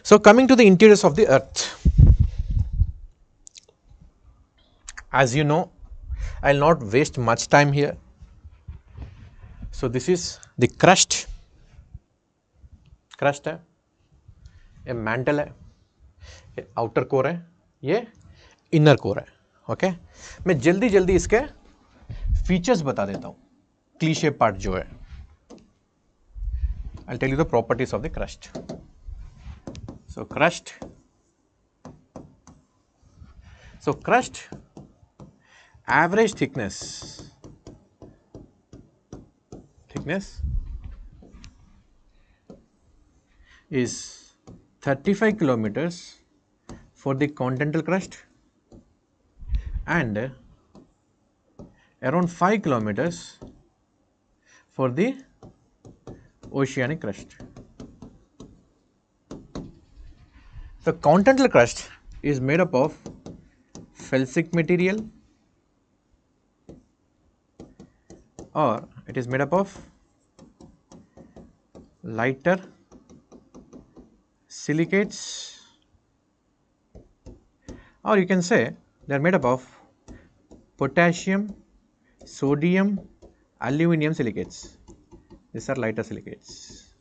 So coming to the interiors of the earth, as you know, I will not waste much time here. So this is the crust है, ये mantle है, ये outer core है, ये inner core है. Okay मैं जल्दी जल्दी इसके फीचर्स बता देता हूं. क्लीशे पार्ट जो है, I'll tell you the properties of the crust. So crust average thickness is 35 kilometers for the continental crust and around 5 kilometers for the oceanic crust. The continental crust is made up of felsic material, or it is made up of lighter silicates, or you can say they are made up of potassium, sodium, aluminum silicates. These are lighter silicates.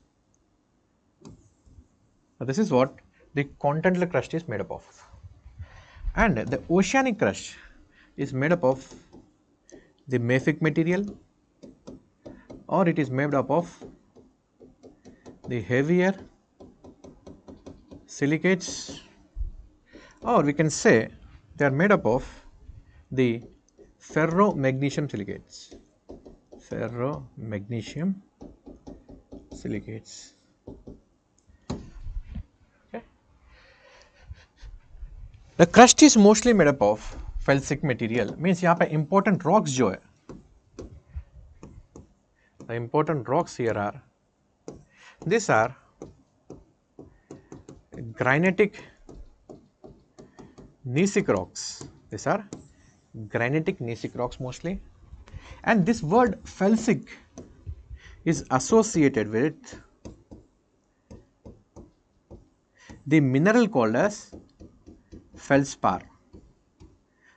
Now this is what the continental crust is made up of. And the oceanic crust is made up of the mafic material, or it is made up of the heavier silicates, or we can say they are made up of the ferromagnesium silicates. Okay. The crust is mostly made up of felsic material, means यहाँ पे important rocks जो है, the important rocks here are, these are granitic gneissic rocks. These are granitic gneissic rocks mostly, and this word felsic is associated with the mineral called as feldspar.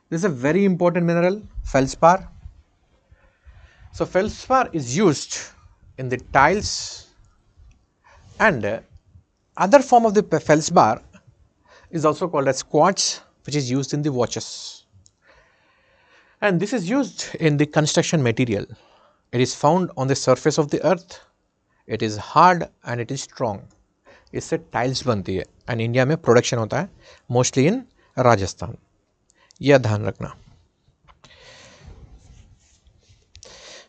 This is a very important mineral, feldspar. So feldspar is used in the tiles, and other form of the feldspar is also called as quartz, which is used in the watches, and this is used in the construction material. It is found on the surface of the earth. It is hard and it is strong. इससे tiles बनती है, and India में production होता है mostly in Rajasthan. यह ध्यान रखना.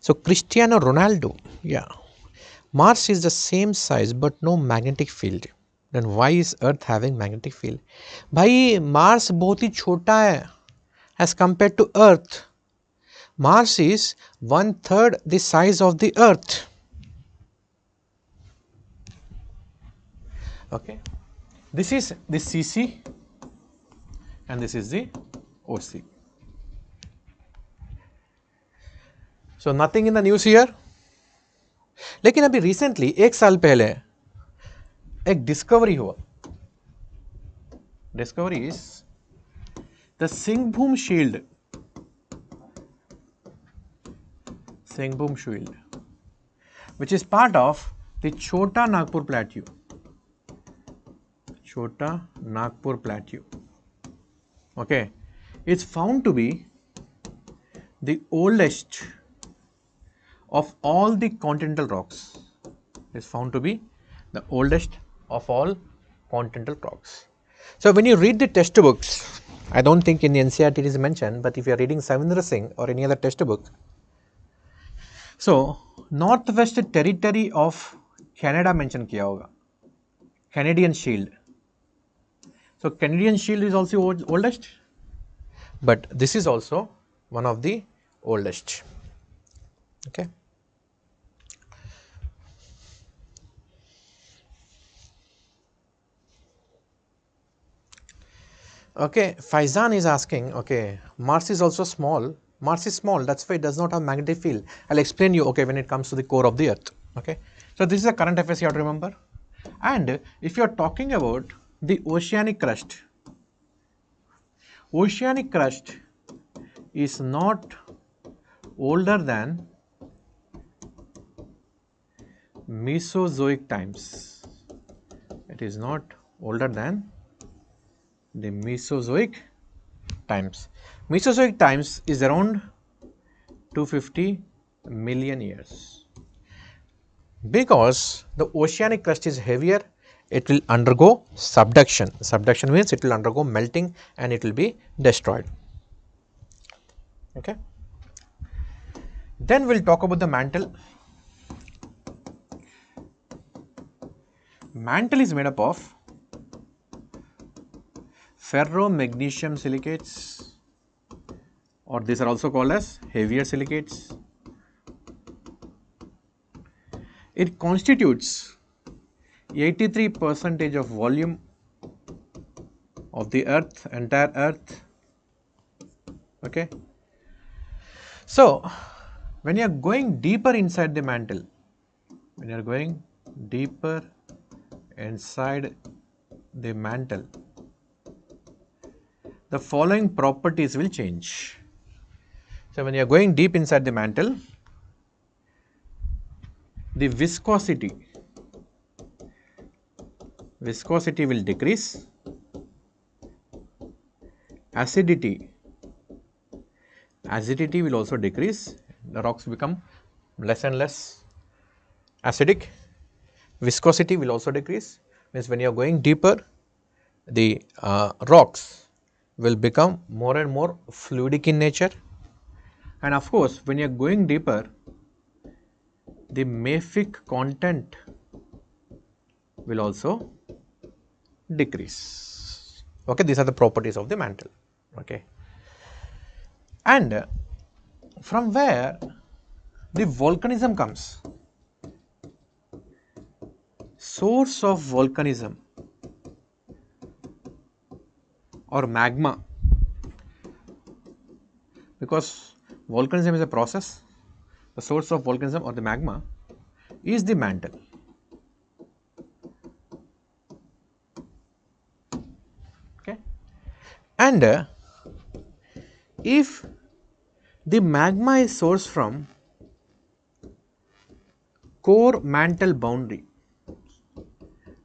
So Cristiano Ronaldo, yeah, Mars is the same size but no magnetic field. Then why is Earth having magnetic field? भाई मार्स बहुत ही छोटा है as compared to Earth. Mars is 1/3 the size of the Earth. Okay, this is the CC and this is the OC. So nothing in the news here. लेकिन अभी recently 1 साल पहले एक discovery हुआ. Discovery is the Singhbhum shield. Singhbhum shield which is part of the Chota Nagpur plateau. Chota Nagpur plateau. Okay, it's found to be the oldest of all the continental rocks. Is found to be the oldest of all continental rocks. So when you read the textbooks, I don't think in the NCERT it is mentioned, but if you are reading Savindra Singh or any other textbook, so Northwest Territory of Canada mention किया होगा, Canadian Shield. So Canadian Shield is also oldest, but this is also one of the oldest. Okay. Okay, Faizan is asking, okay, Mars is also small. Mars is small, that's why it does not have magnetic field. I'll explain you, okay, when it comes to the core of the Earth. Okay, so this is a current affairs you have to remember. And if you are talking about the oceanic crust. Oceanic crust is not older than Mesozoic times. It is not older than the Mesozoic times. Mesozoic times is around 250 million years. Because the oceanic crust is heavier, it will undergo subduction. Subduction means it will undergo melting and it will be destroyed. Okay. Then we will talk about the mantle. Mantle is made up of ferromagnesium silicates, or these are also called as heavier silicates. It constitutes 83% of volume of the earth, entire earth. Okay. So, when you are going deeper inside the mantle, when you are going deeper inside the mantle, the following properties will change. So, when you are going deep inside the mantle, the viscosity will decrease, acidity will also decrease, the rocks become less and less acidic, viscosity will also decrease, means when you are going deeper, the rocks will become more and more fluidic in nature, and of course, when you are going deeper, the mafic content will also decrease. Okay, these are the properties of the mantle. Okay, and from where the volcanism comes? Source of volcanism or magma, because volcanism is a process. The source of volcanism or the magma is the mantle. Okay, and if the magma is sourced from core mantle boundary,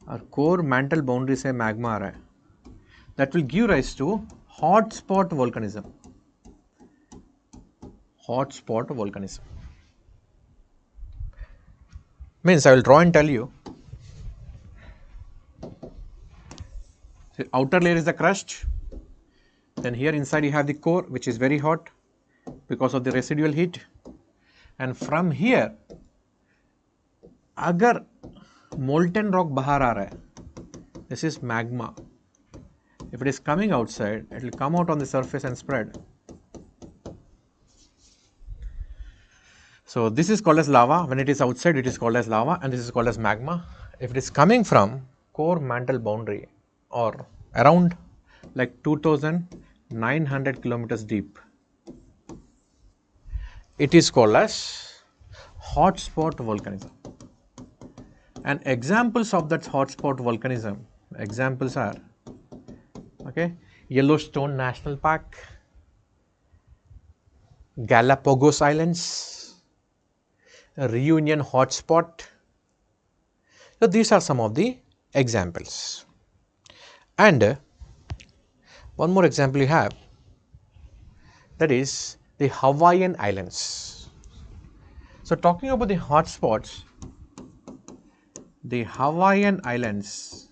और core mantle boundary से magma आ रहा है, that will give rise to hot spot volcanism. Hot spot volcanism means, I will draw and tell you. The outer layer is the crust, then here inside you have the core, which is very hot because of the residual heat, and from here अगर molten rock बाहर आ रहा है, this is magma. If it is coming outside, it will come out on the surface and spread. So this is called as lava. When it is outside, it is called as lava, and this is called as magma. If it is coming from core mantle boundary or around like 2,900 kilometers deep, it is called as hot spot volcanism. And examples of that hot spot volcanism, examples are, okay, Yellowstone National Park, Galapagos Islands, Reunion hotspot. So these are some of the examples. And one more example you have, that is the Hawaiian Islands. So talking about the hotspots, the Hawaiian Islands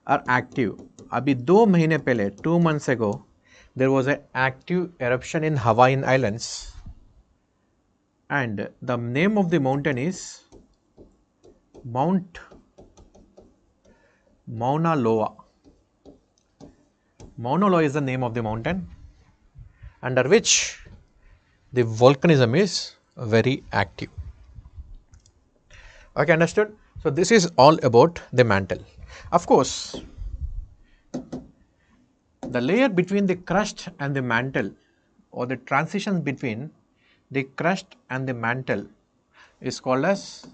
are active. Abhi 2 mahine pehle, 2 months ago, there was an active eruption in Hawaiian Islands, and the name of the mountain is Mount Mauna Loa. Mauna Loa is the name of the mountain under which the volcanism is very active. Okay, understood? So this is all about the mantle. Of course, the layer between the crust and the mantle, or the transition between the crust and the mantle, is called as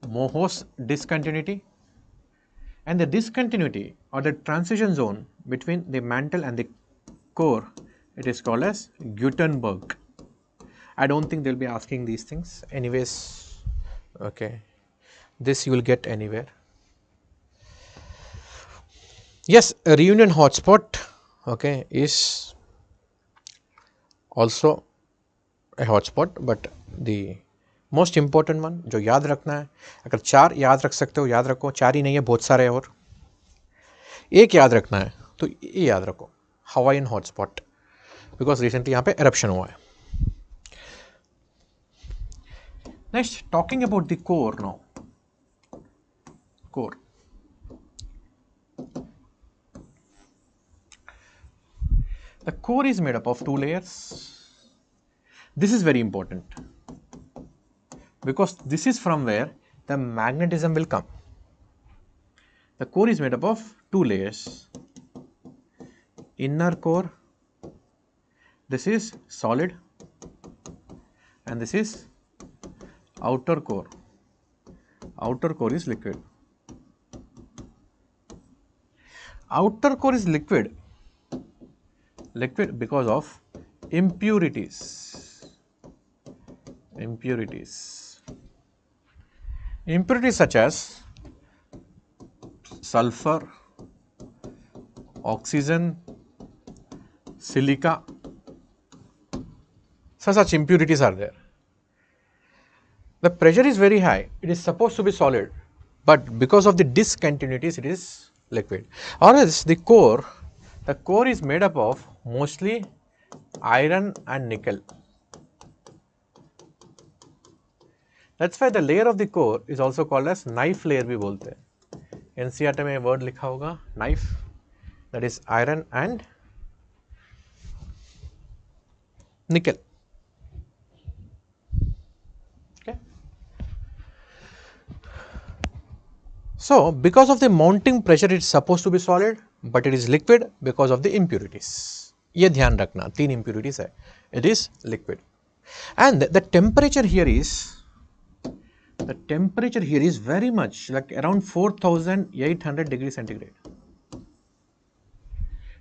Mohs discontinuity, And the discontinuity or the transition zone between the mantle and the core, it is called as Gutenberg. I don't think they'll be asking these things anyways. Okay, this you will get anywhere. Yes, a reunion hotspot, okay, is also a hotspot, but the most important one जो याद रखना है, अगर 4 याद रख सकते हो याद रखो, 4 ही नहीं है बहुत सारे और एक याद रखना है तो ये याद रखो, हवाईन हॉटस्पॉट, बिकॉज रिसेंटली यहाँ पे एरप्शन हुआ है. Next, talking about the core now. Core, the core is made up of 2 layers. This is very important because this is from where the magnetism will come. The core is made up of 2 layers. Inner core, this is solid, and this is outer core. Outer core is liquid. Outer core is liquid because of impurities. Impurities such as sulfur, oxygen, silica. Such impurities are there. The pressure is very high. It is supposed to be solid, but because of the discontinuities, it is liquid. Or else the core is made up of mostly iron and nickel. That's why the layer of the core is also called as knife layer भी बोलते हैं. NCERT में word लिखा होगा knife, that is iron and nickel. Okay. So because of the mounting pressure, it is supposed to be solid, but it is liquid because of the impurities. ये ध्यान रखना, 3 impurities है. It is liquid, and the temperature here is very much like around 4,800 degrees centigrade.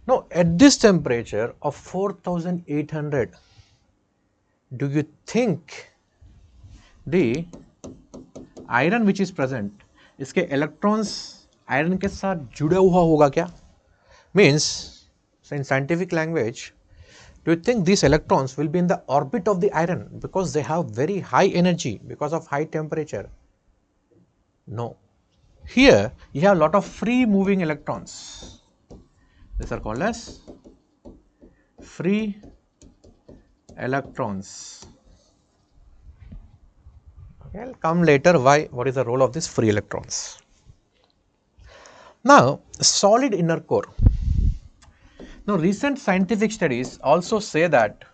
Now at this temperature of 4,800, do you think the iron which is present, इसके electrons iron के साथ जुड़ा हुआ होगा क्या? Means, so in scientific language, do you think these electrons will be in the orbit of the iron because they have very high energy because of high temperature? No. Here you have a lot of free moving electrons. These are called as free electrons. Okay, I'll come later what is the role of these free electrons. Now, solid inner core. Now, recent scientific studies also say that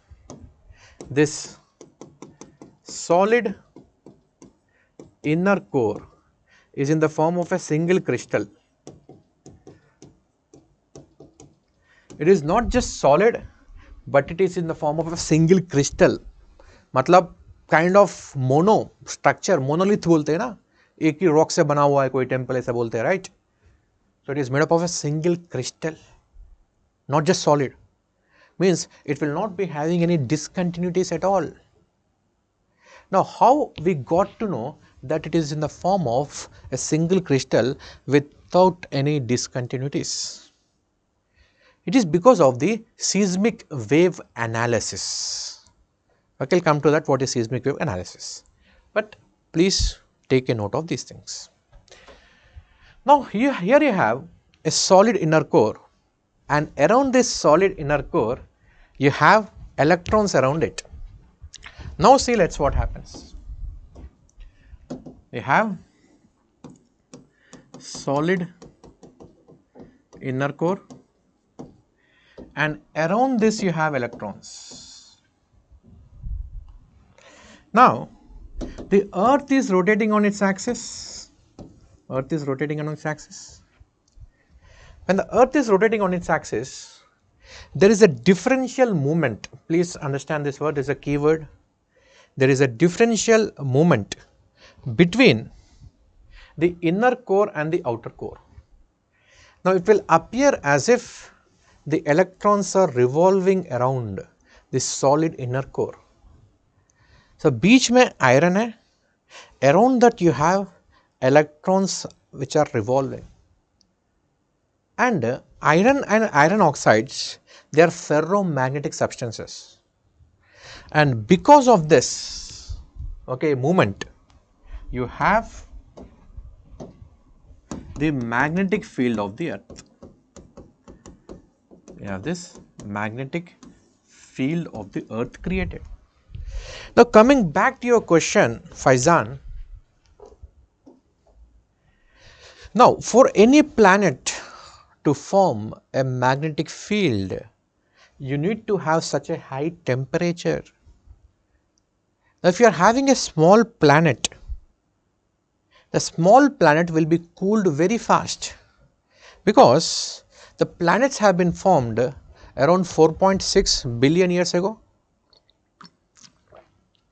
this solid inner core is in the form of a single crystal. It is not just solid, but it is in the form of a single crystal. मतलब kind of mono structure, monolith बोलते हैं ना, एक ही rock से बना हुआ है कोई temple ऐसा बोलते हैं, right? So it is made up of a single crystal, not just solid. Means it will not be having any discontinuities at all. Now, how we got to know that it is in the form of a single crystal without any discontinuities? It is because of the seismic wave analysis. Okay, I'll come to that, what is seismic wave analysis. But please take a note of these things. Now, here you have a solid inner core, and around this solid inner core, you have electrons around it. Now, see, let's what happens. You have solid inner core, and around this you have electrons. Now, the earth is rotating on its axis. Earth is rotating on its axis. When the earth is rotating on its axis, there is a differential movement. Please understand this word, is a key word. There is a differential movement between the inner core and the outer core. Now it will appear as if the electrons are revolving around the solid inner core. So बीच में iron है, around that you have electrons which are revolving. And iron and iron oxides, they are ferromagnetic substances. And because of this, okay, movement, you have the magnetic field of the earth. You have this magnetic field of the earth created. Now coming back to your question, Faizan. Now for any planet to form a magnetic field, you need to have such a high temperature. Now if you are having a small planet, the small planet will be cooled very fast, because the planets have been formed around 4.6 billion years ago.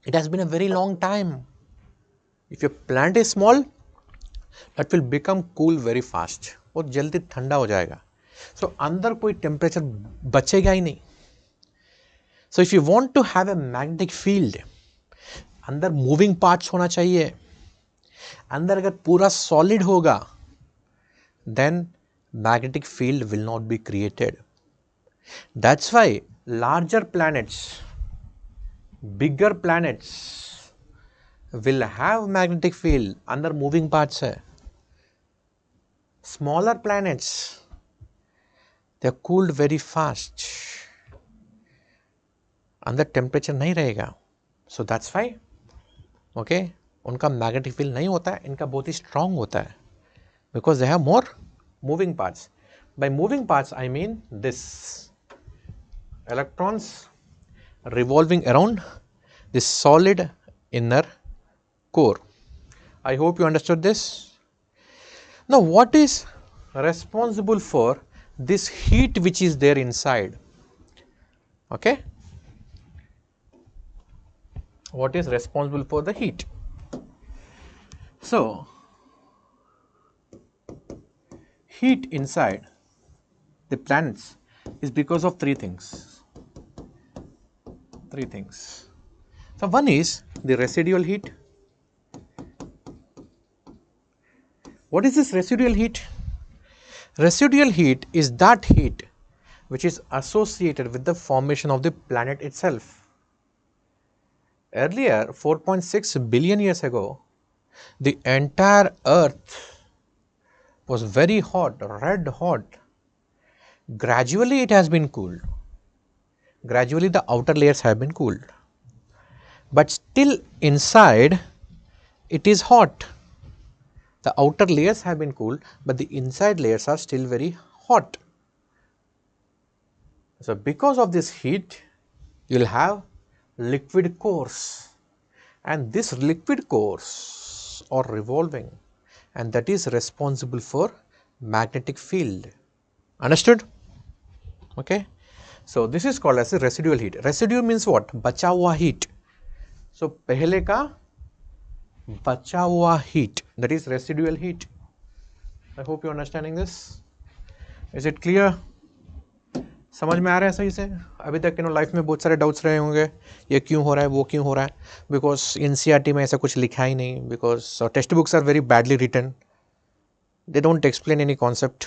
It has been a very long time. If your planet is small, that will become cool very fast. बहुत जल्दी ठंडा हो जाएगा. So अंदर कोई temperature बचेगा ही नहीं. So if you want to have a magnetic field, अंदर moving parts होना चाहिए. अंदर अगर पूरा solid होगा, then magnetic field will not be created. That's why larger planets, bigger planets will have magnetic field, अंदर moving parts है. Smaller planets, they are cooled very fast, अंदर temperature नहीं रहेगा. So that's why, okay, उनका magnetic field नहीं होता है, इनका बहुत ही strong होता है, because they have more moving parts. By moving parts, I mean this electrons revolving around this solid inner core. I hope you understood this. Now, what is responsible for this heat which is there inside? Okay. What is responsible for the heat? So, heat inside the planets is because of three things. So one is the residual heat. What is this residual heat? Residual heat is that heat which is associated with the formation of the planet itself. Earlier, 4.6 billion years ago, the entire earth was very hot, red hot. Gradually it has been cooled. Gradually the outer layers have been cooled. But still inside it is hot. The outer layers have been cooled, but the inside layers are still very hot. So because of this heat, you will have liquid cores, and this liquid cores are revolving, and that is responsible for magnetic field. Understood? Okay. So this is called as a residual heat. Residue means what? बचा हुआ heat. So पहले का बचा हुआ heat, that is residual heat. I hope you are understanding this. Is it clear? समझ में आ रहा है सही से? अभी तक लाइफ में बहुत सारे डाउट्स रहे होंगे, ये क्यों हो रहा है, वो क्यों हो रहा है, बिकॉज एनसीईआरटी में ऐसा कुछ लिखा ही नहीं, because textbooks are very badly written, they don't explain any concept.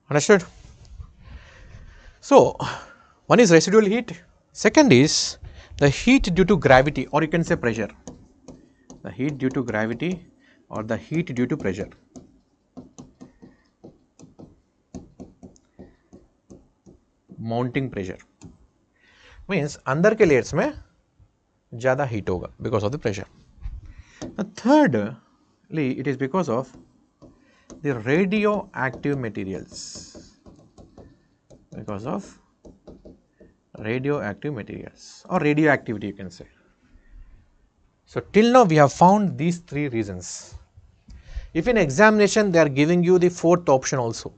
Understood? So one is residual heat, second is the heat due to gravity, or you can say pressure. The heat due to gravity or the heat due to pressure. Mounting pressure means अंदर के layers में ज़्यादा heat होगा because of the pressure. Thirdly, it is because of the radioactive materials. Because of radioactive materials or radioactivity, you can say. So till now we have found these three reasons. If in examination they are giving you the fourth option also,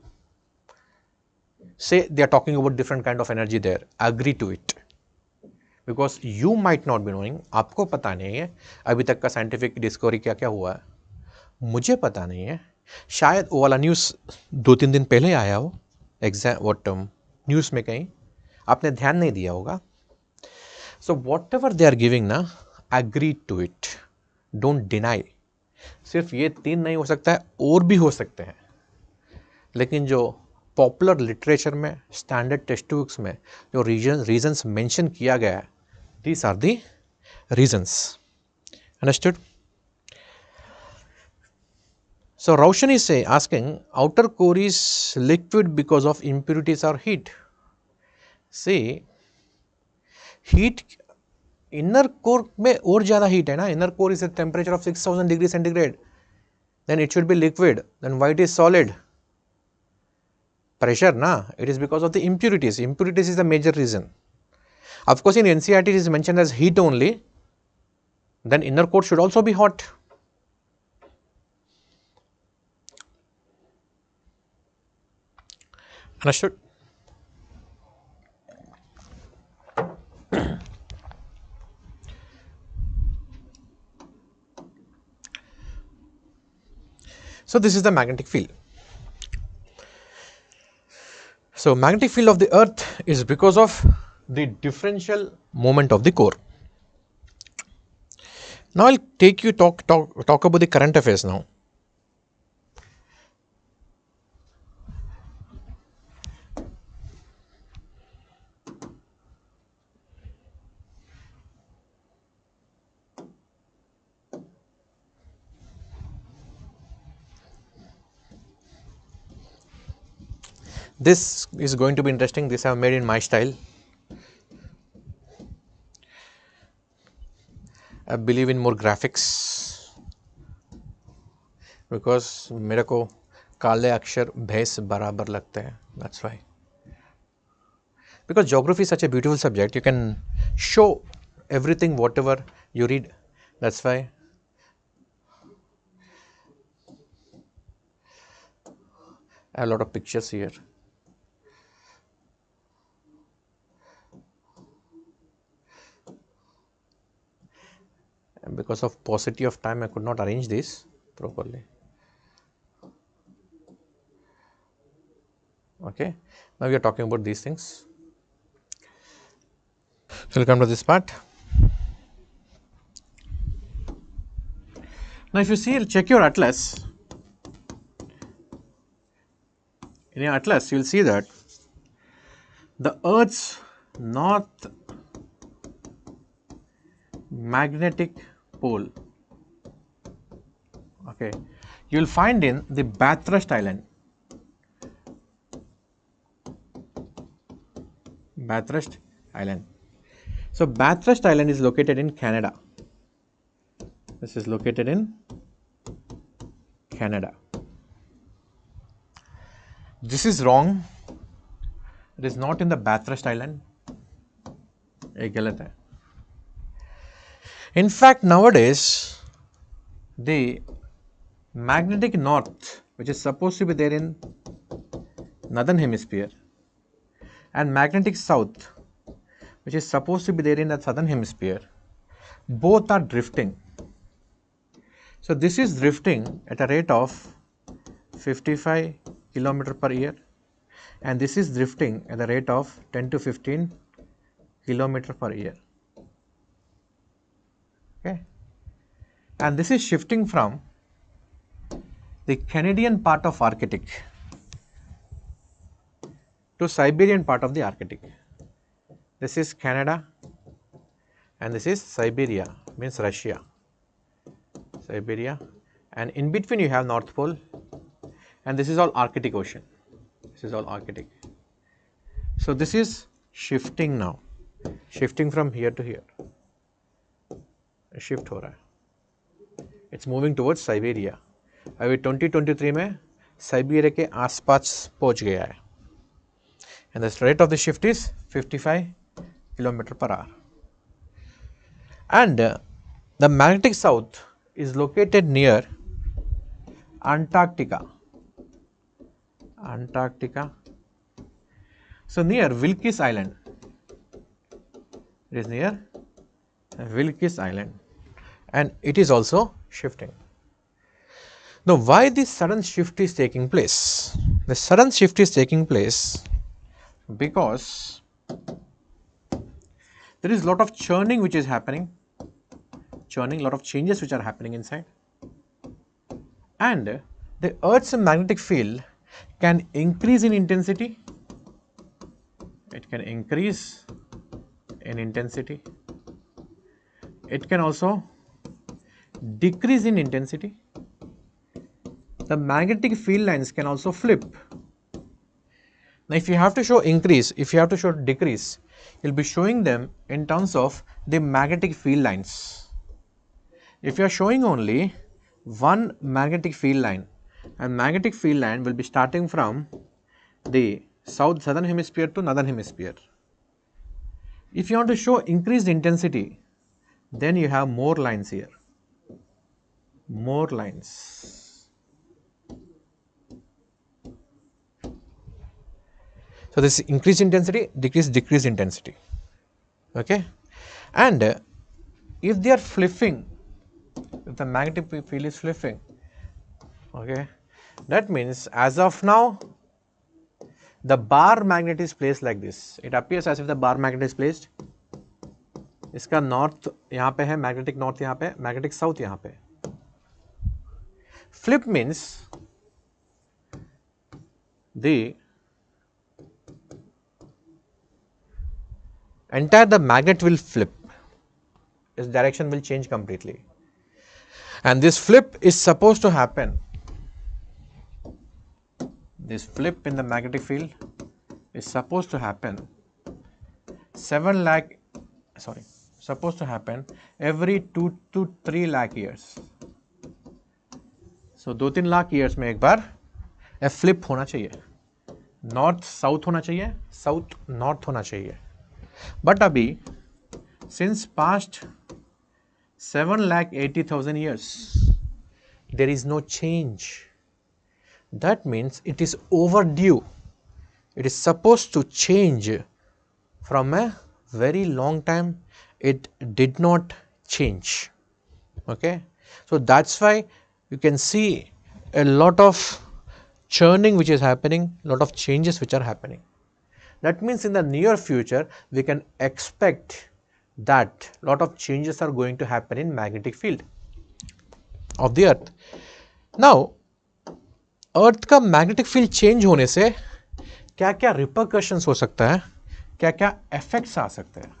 say they are talking about different kind of energy there, agree to it, because you might not be knowing, आपको पता नहीं है अभी तक का scientific discovery क्या क्या हुआ है, मुझे पता नहीं है, शायद वो वाला न्यूज़ 2-3 दिन पहले आया हो एग्जाम वॉट न्यूज़ में कहीं, आपने ध्यान नहीं दिया होगा. So whatever they are giving ना, agree to it, don't deny. सिर्फ ये 3 नहीं हो सकता है, और भी हो सकते हैं, लेकिन जो पॉपुलर लिटरेचर में, स्टैंडर्ड टेक्स्ट बुक्स में जो रीजंस मेंशन किया गया है, these are the reasons. Understood? So Roshan is asking, outer core is liquid because of impurities or heat. See, heat, inner core में और ज़्यादा heat है ना. Inner core is a temperature of 6000 degrees centigrade. Then it should be liquid. Then why it is solid? Pressure na. It is because of the impurities. Impurities is the major reason. Of course, in NCERT it is mentioned as heat only. Then inner core should also be hot. Understood? So this is the magnetic field. So magnetic field of the earth is because of the differential moment of the core. Now I'll take you talk about the current affairs now. This is going to be interesting. This I have made in my style. I believe in more graphics because मेरे को काले अक्षर भैंस बराबर लगते हैं. That's why. Because geography is such a beautiful subject, you can show everything whatever you read. That's why. I have a lot of pictures here. And because of paucity of time, I could not arrange this properly. Okay, now we are talking about these things. So we'll come to this part. Now, if you see, check your atlas. In your atlas, you will see that the Earth's north magnetic pole, okay, you will find in the Bathurst Island. Bathurst Island. So Bathurst Island is located in Canada. This is located in Canada. This is wrong. It is not in the Bathurst Island. ये गलत है. In fact, nowadays, the magnetic north, which is supposed to be there in northern hemisphere, and magnetic south, which is supposed to be there in the southern hemisphere, both are drifting. So this is drifting at a rate of 55 km per year, and this is drifting at the rate of 10 to 15 km per year. Okay, and this is shifting from the Canadian part of Arctic to Siberian part of the Arctic. This is Canada and this is Siberia, means Russia, Siberia, and in between you have North Pole, and this is all Arctic Ocean. This is all Arctic. So this is shifting now, shifting from here to here. Shift हो रहा है. It's moving towards Siberia. अभी 2023 में Siberia के आसपास पहुंच गया है. And the rate of the shift is 55 kilometre per our. And the magnetic south is located near Antarctica. Antarctica. So near Wilkes Island. It is near Wilkes Island, and it is also shifting. Now, why this sudden shift is taking place? The sudden shift is taking place because there is a lot of churning which is happening, lot of changes which are happening inside, and the Earth's magnetic field can increase in intensity. It can increase in intensity. It can also decrease in intensity. The magnetic field lines can also flip. Now, if you have to show increase, if you have to show decrease, you'll be showing them in terms of the magnetic field lines. If you are showing only one magnetic field line, and magnetic field line will be starting from the southern hemisphere to northern hemisphere. If you want to show increased intensity, then you have more lines here. More lines. So this increased intensity, decreased intensity. Okay, and if they are flipping, if the magnetic field is flipping, okay, that means as of now the bar magnet is placed like this. It appears as if the bar magnet is placed. इसका north यहाँ पे है, magnetic north यहाँ पे, magnetic south यहाँ पे. Flip means the entire magnet will flip. Its direction will change completely. And this flip is supposed to happen. This flip in the magnetic field is supposed to happen supposed to happen every 2 to 3 lakh years. So 2-3 lakh years में एक बार flip होना चाहिए. North south होना चाहिए, south north होना चाहिए. But अभी since past 7,80,000 years there is no change. That means it is overdue. It is supposed to change from a very long time. It did not change. Okay, so that's why you can see a lot of churning which is happening, lot of changes which are happening. That means in the near future we can expect that lot of changes are going to happen in magnetic field of the earth. Now अर्थ का magnetic field change होने से क्या क्या repercussions हो सकता है, क्या क्या इफेक्ट्स आ सकते हैं.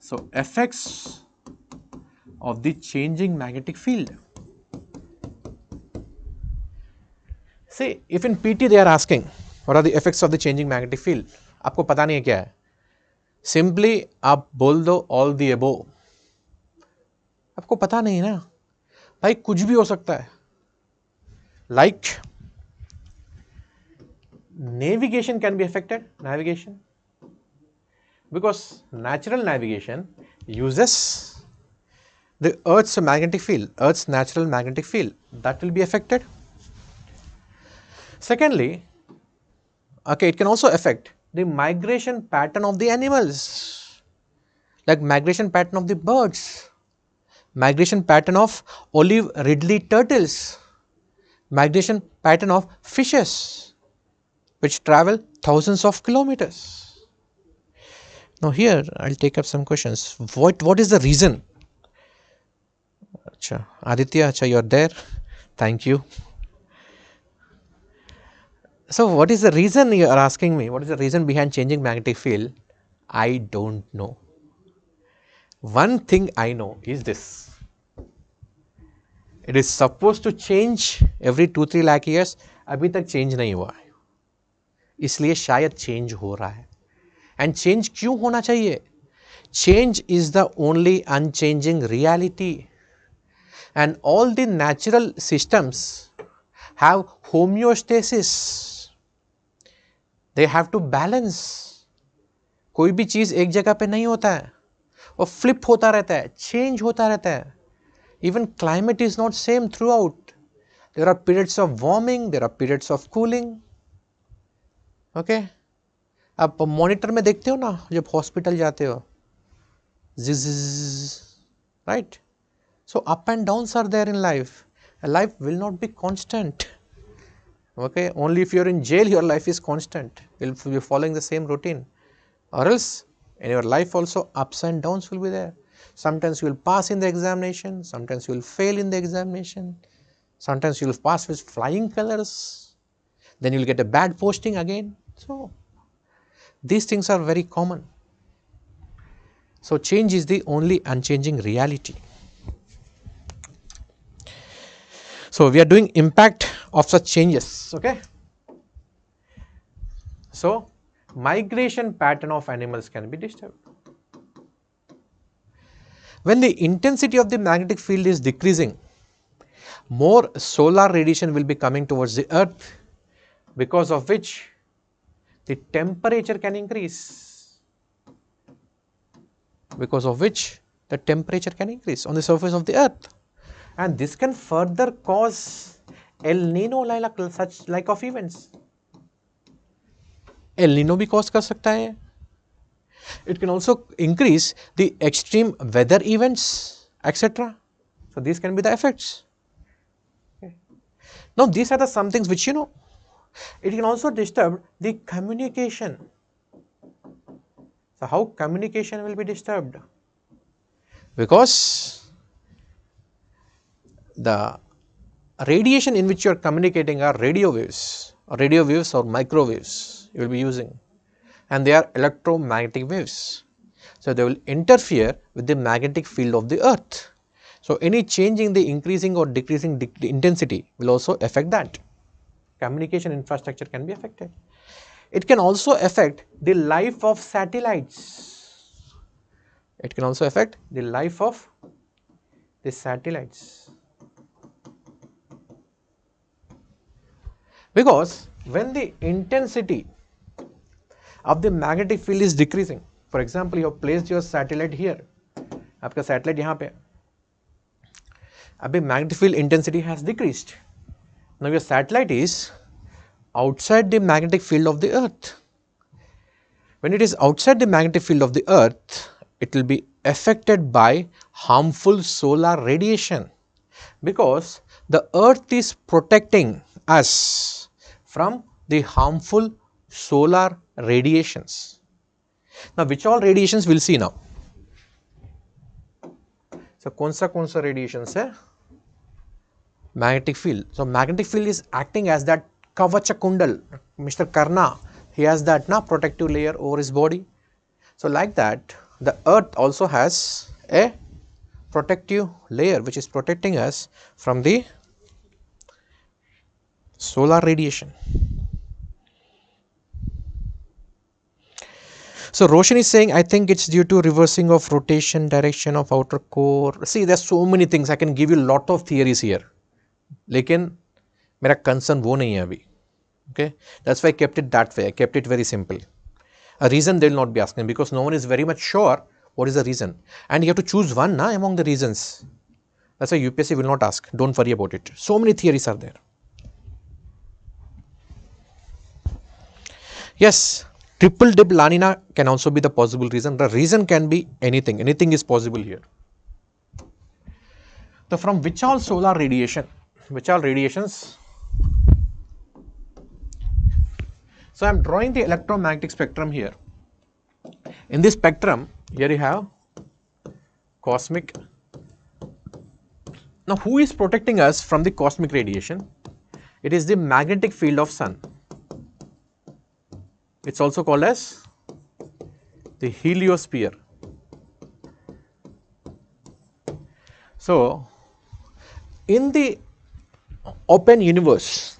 So effects of the changing magnetic field. See if in PT they are asking what are the effects of the changing magnetic field, आपको पता नहीं है क्या है, सिंपली आप बोल दो ऑल द अबोव. आपको पता नहीं ना भाई, कुछ भी हो सकता है. Like navigation can be affected, because natural navigation uses the Earth's magnetic field, Earth's natural magnetic field, that will be affected. Secondly, okay, it can also affect the migration pattern of the animals, like migration pattern of the birds, migration pattern of olive ridley turtles, migration pattern of fishes which travel thousands of kilometers. Now here I'll take up some questions. What is the reason? Acha, Aditya, acha, you're there. Thank you. So what is the reason you are asking me? What is the reason behind changing magnetic field? I don't know. One thing I know is this. It is supposed to change every 2-3 lakh years. अभी तक change नहीं हुआ है, इसलिए शायद change हो रहा है. एंड चेंज क्यों होना चाहिए? Change is the only unchanging reality, and all the natural systems have homeostasis. They have to balance. कोई भी चीज एक जगह पे नहीं होता है, वो फ्लिप होता रहता है, चेंज होता रहता है. Even climate is not same throughout. There are periods of warming, there are periods of cooling. Okay? आप मॉनिटर में देखते हो ना जब हॉस्पिटल जाते हो, right? So up and downs are there in life. A life will not be constant. Okay, only if you are in jail, your life is constant. You will be following the same routine, or else in your life also ups and downs will be there. Sometimes you will pass in the examination, sometimes you will fail in the examination, sometimes you will pass with flying colors, then you will get a bad posting again. So these things are very common. So change is the only unchanging reality. So we are doing impact of such changes. Okay. So migration pattern of animals can be disturbed. When the intensity of the magnetic field is decreasing, more solar radiation will be coming towards the earth, because of which the temperature can increase. Because of which the temperature can increase on the surface of the earth. And this can further cause El Nino like of events. El Nino भी cause कर सकता है. It can also increase the extreme weather events, etc. So these can be the effects. Okay. Now these are the some things which you know. It can also disturb the communication. So how communication will be disturbed? Because the radiation in which you are communicating are radio waves or microwaves you will be using, and they are electromagnetic waves. So they will interfere with the magnetic field of the earth. So any change in the increasing or decreasing intensity will also affect that. Communication infrastructure can be affected. It can also affect the life of satellites. It can also affect the life of the satellites. Because when the intensity of the magnetic field is decreasing, for example, you have placed your satellite here, आपका satellite यहाँ पे, अभी magnetic field intensity has decreased. Now your satellite is outside the magnetic field of the earth. When it is outside the magnetic field of the earth, it will be affected by harmful solar radiation, because the earth is protecting us from the harmful solar radiations. Now which all radiations we'll see now. So कौन सा radiations है? Magnetic field. So magnetic field is acting as that Kavacha Kundal. Mr. Karna, he has that protective layer over his body. So like that, the earth also has a protective layer which is protecting us from the solar radiation. So Roshan is saying, I think it's due to reversing of rotation direction of outer core. See, there's so many things. I can give you a lot of theories here. लेकिन मेरा concern वो नहीं है अभी. Okay, that's why I kept it that way. I kept it very simple. A reason they will not be asking, because no one is very much sure what is the reason, and you have to choose one among the reasons. That's why UPSC will not ask. Don't worry about it. So many theories are there. Yes, triple dip La Nina can also be the possible reason. The reason can be anything. Anything is possible here. So from which all solar radiation, which all radiations? So I am drawing the electromagnetic spectrum here. In this spectrum, here you have cosmic. Now who is protecting us from the cosmic radiation? It is the magnetic field of sun. It's also called as the heliosphere. So in the open universe,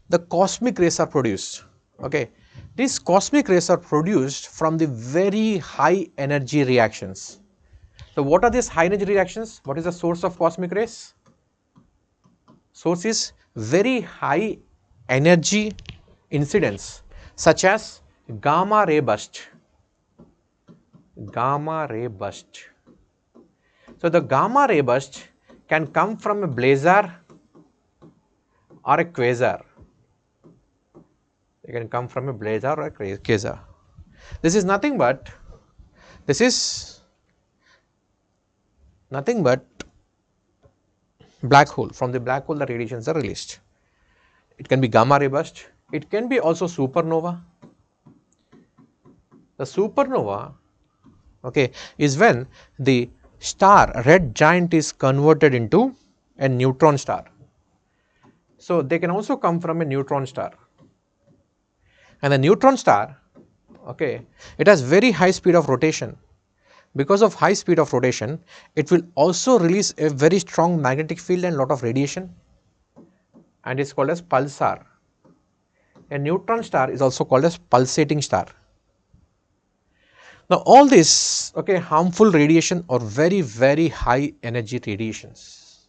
the cosmic rays are produced. Okay, these cosmic rays are produced from the very high energy reactions. So what are these high energy reactions? What is the source of cosmic rays? Source is very high energy incidence, such as gamma ray burst. Gamma ray burst. So the gamma ray burst can come from a blazar or a quasar. It can come from a blazar or a quasar. This is nothing but black hole. From the black hole, the radiations are released. It can be gamma ray burst. It can be also supernova. The supernova, okay, is when the star, red giant, is converted into a neutron star. So they can also come from a neutron star. And the neutron star, okay, it has very high speed of rotation. Because of high speed of rotation, it will also release a very strong magnetic field and lot of radiation, and it's called as pulsar. A neutron star is also called as pulsating star. Now all this, okay, harmful radiation or very, very high energy radiations,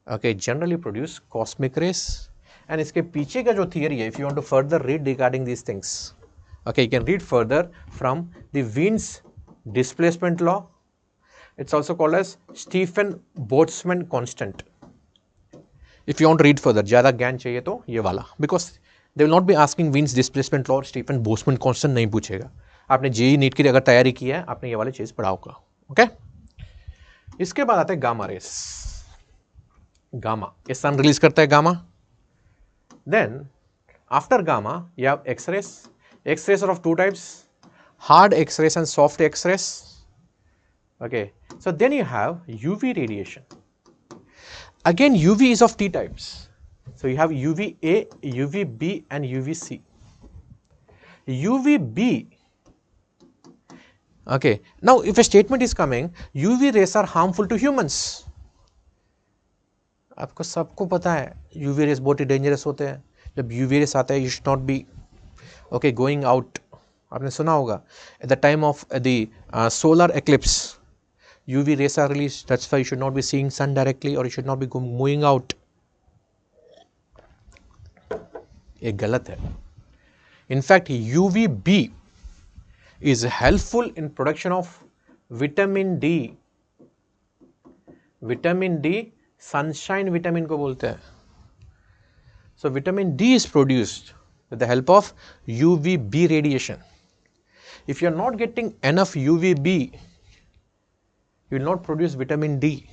okay, generally produce cosmic rays. And इसके पीछे का जो theory है, if you want to further read regarding these things, okay, you can read further from the Wien's displacement law. It's also called as Stephen Boltzmann constant. If you want to read further, ज़्यादा ज्ञान चाहिए तो ये वाला, because they will not be asking Wien's displacement law or Stephen Boltzmann constant नहीं पूछेगा. आपने JEE NEET की अगर तैयारी की है, आपने ये वाली चीज पढ़ा होगा. ओके, इसके बाद आते हैं गामा रेस. गामा, ये सन रिलीज करता है gamma. Then after gamma you have X-rays. X-rays are of two types, hard X-rays and soft X-rays. Okay, so then you have UV radiation. Again, UV is of T types. So you have UVA, UVB and UVC. UVB, okay, now if a statement is coming, UV rays are harmful to humans. आपको सबको पता है UV rays बहुत ही dangerous होते हैं. जब UV rays आते हैं, you should not be okay going out. आपने सुना होगा at the time of the solar eclipse, UV rays are released. That's why you should not be seeing sun directly or you should not be moving out. ये गलत है. In fact, UVB is helpful in production of vitamin D. Vitamin D, sunshine vitamin को बोलते हैं. So vitamin D is produced with the help of UVB radiation. If you are not getting enough UVB, you will not produce vitamin D.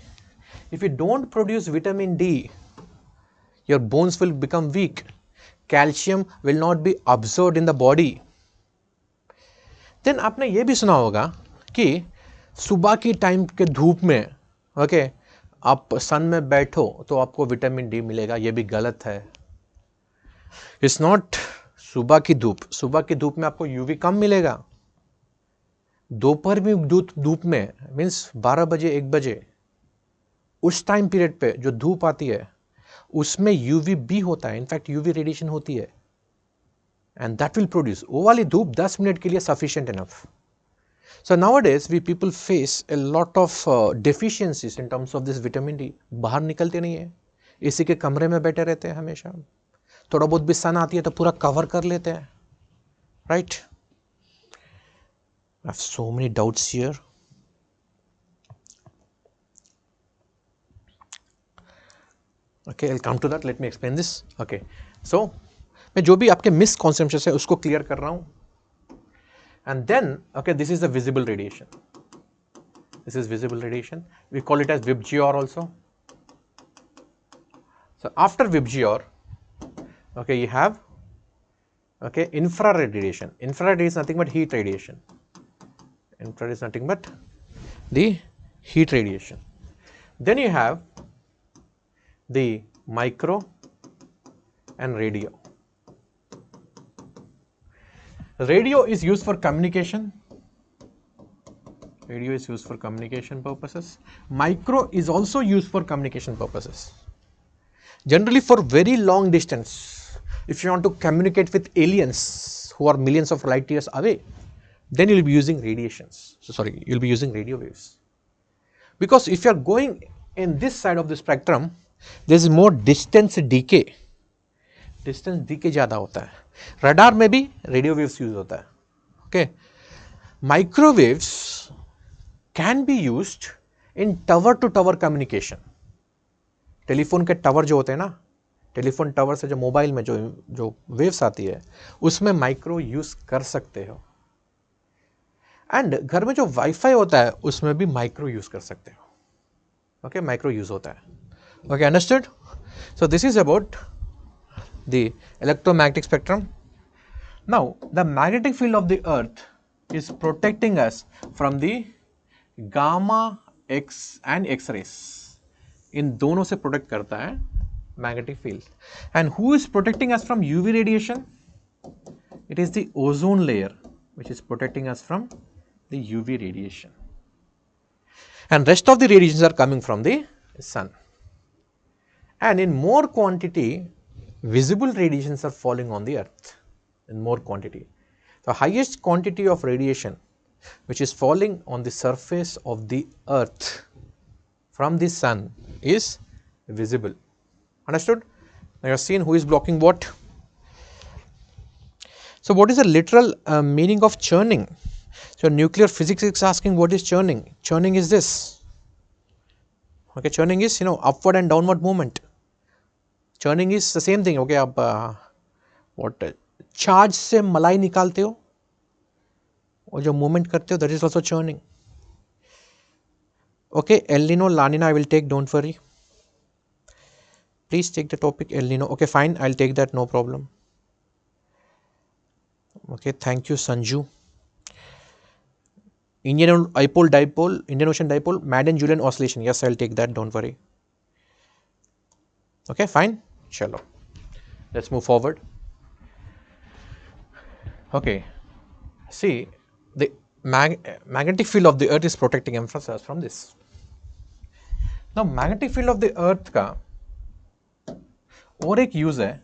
If you don't produce vitamin D, your bones will become weak. Calcium will not be absorbed in the body. Then आपने ये भी सुना होगा कि सुबह की time के धूप में, ओके, आप सन में बैठो तो आपको विटामिन डी मिलेगा. ये भी गलत है. इट्स नॉट सुबह की धूप. सुबह की धूप में आपको यूवी कम मिलेगा. दोपहर में धूप में मीन्स 12 बजे 1 बजे उस टाइम पीरियड पे जो धूप आती है उसमें यूवी बी होता है. इनफैक्ट यूवी रेडिएशन होती है and that will produce. वो वाली धूप 10 मिनट के लिए sufficient enough. So nowadays we people face a lot of deficiencies in terms of this vitamin D. बाहर निकलते नहीं है, इसी के कमरे में बैठे रहते हैं हमेशा. थोड़ा बहुत भी सन आती है तो पूरा कवर कर लेते हैं. Right? I have so many doubts here. Okay, I'll come to that. Let me explain this. Okay, so मैं जो भी आपके मिसकॉन्सेप्शंस है उसको क्लियर कर रहा हूं. And then okay, this is the visible radiation. This is visible radiation. We call it as VIBGYOR also. So after VIBGYOR, okay, you have okay infrared radiation. Infrared is nothing but heat radiation. Infrared is nothing but the heat radiation. Then you have the micro and radio. Radio is used for communication. Radio is used for communication purposes. Micro is also used for communication purposes. Generally for very long distance, if you want to communicate with aliens who are millions of light years away, then you will be using radiations. You will be using radio waves. Because if you are going in this side of the spectrum, there is more distance decay. Distance decay ज़्यादा होता है. Radar में भी radio waves use होता है. Okay, microwaves can be used in tower to tower communication. Telephone के tower जो होते हैं ना, टेलीफोन टावर से जो मोबाइल में जो वेव्स आती है उसमें माइक्रो यूज कर सकते हो. एंड घर में जो वाईफाई होता है उसमें भी माइक्रो यूज कर सकते हो. ओके, माइक्रो यूज होता है. Okay, understood? So this is about the electromagnetic spectrum. Now the magnetic field of the earth is protecting us from the gamma X and X rays. इन दोनों से protect करता है magnetic field. And who is protecting us from UV radiation? It is the ozone layer which is protecting us from the UV radiation. And rest of the radiations are coming from the sun. And in more quantity, visible radiations are falling on the earth in more quantity. The highest quantity of radiation which is falling on the surface of the earth from the sun is visible. Understood? Now you have seen who is blocking what. So what is the literal meaning of churning? So nuclear physics is asking what is churning. Churning is this. Okay, churning is upward and downward movement. Churning is the same thing. Okay, आप what charge से मलाई निकालते हो और जो movement करते हो, that is also churning. Okay, El Nino, La Nina I will take, don't worry. Please take the topic El Nino. Okay, fine, I'll take that, no problem. Okay, thank you Sanju. Indian dipole, Indian Ocean dipole, Madden-Julian oscillation. Yes, I'll take that, don't worry. Okay, fine. Chalo. Let's move forward. Okay. See, the magnetic field of the earth is protecting us from this. Now, magnetic field of the earth का और एक use है,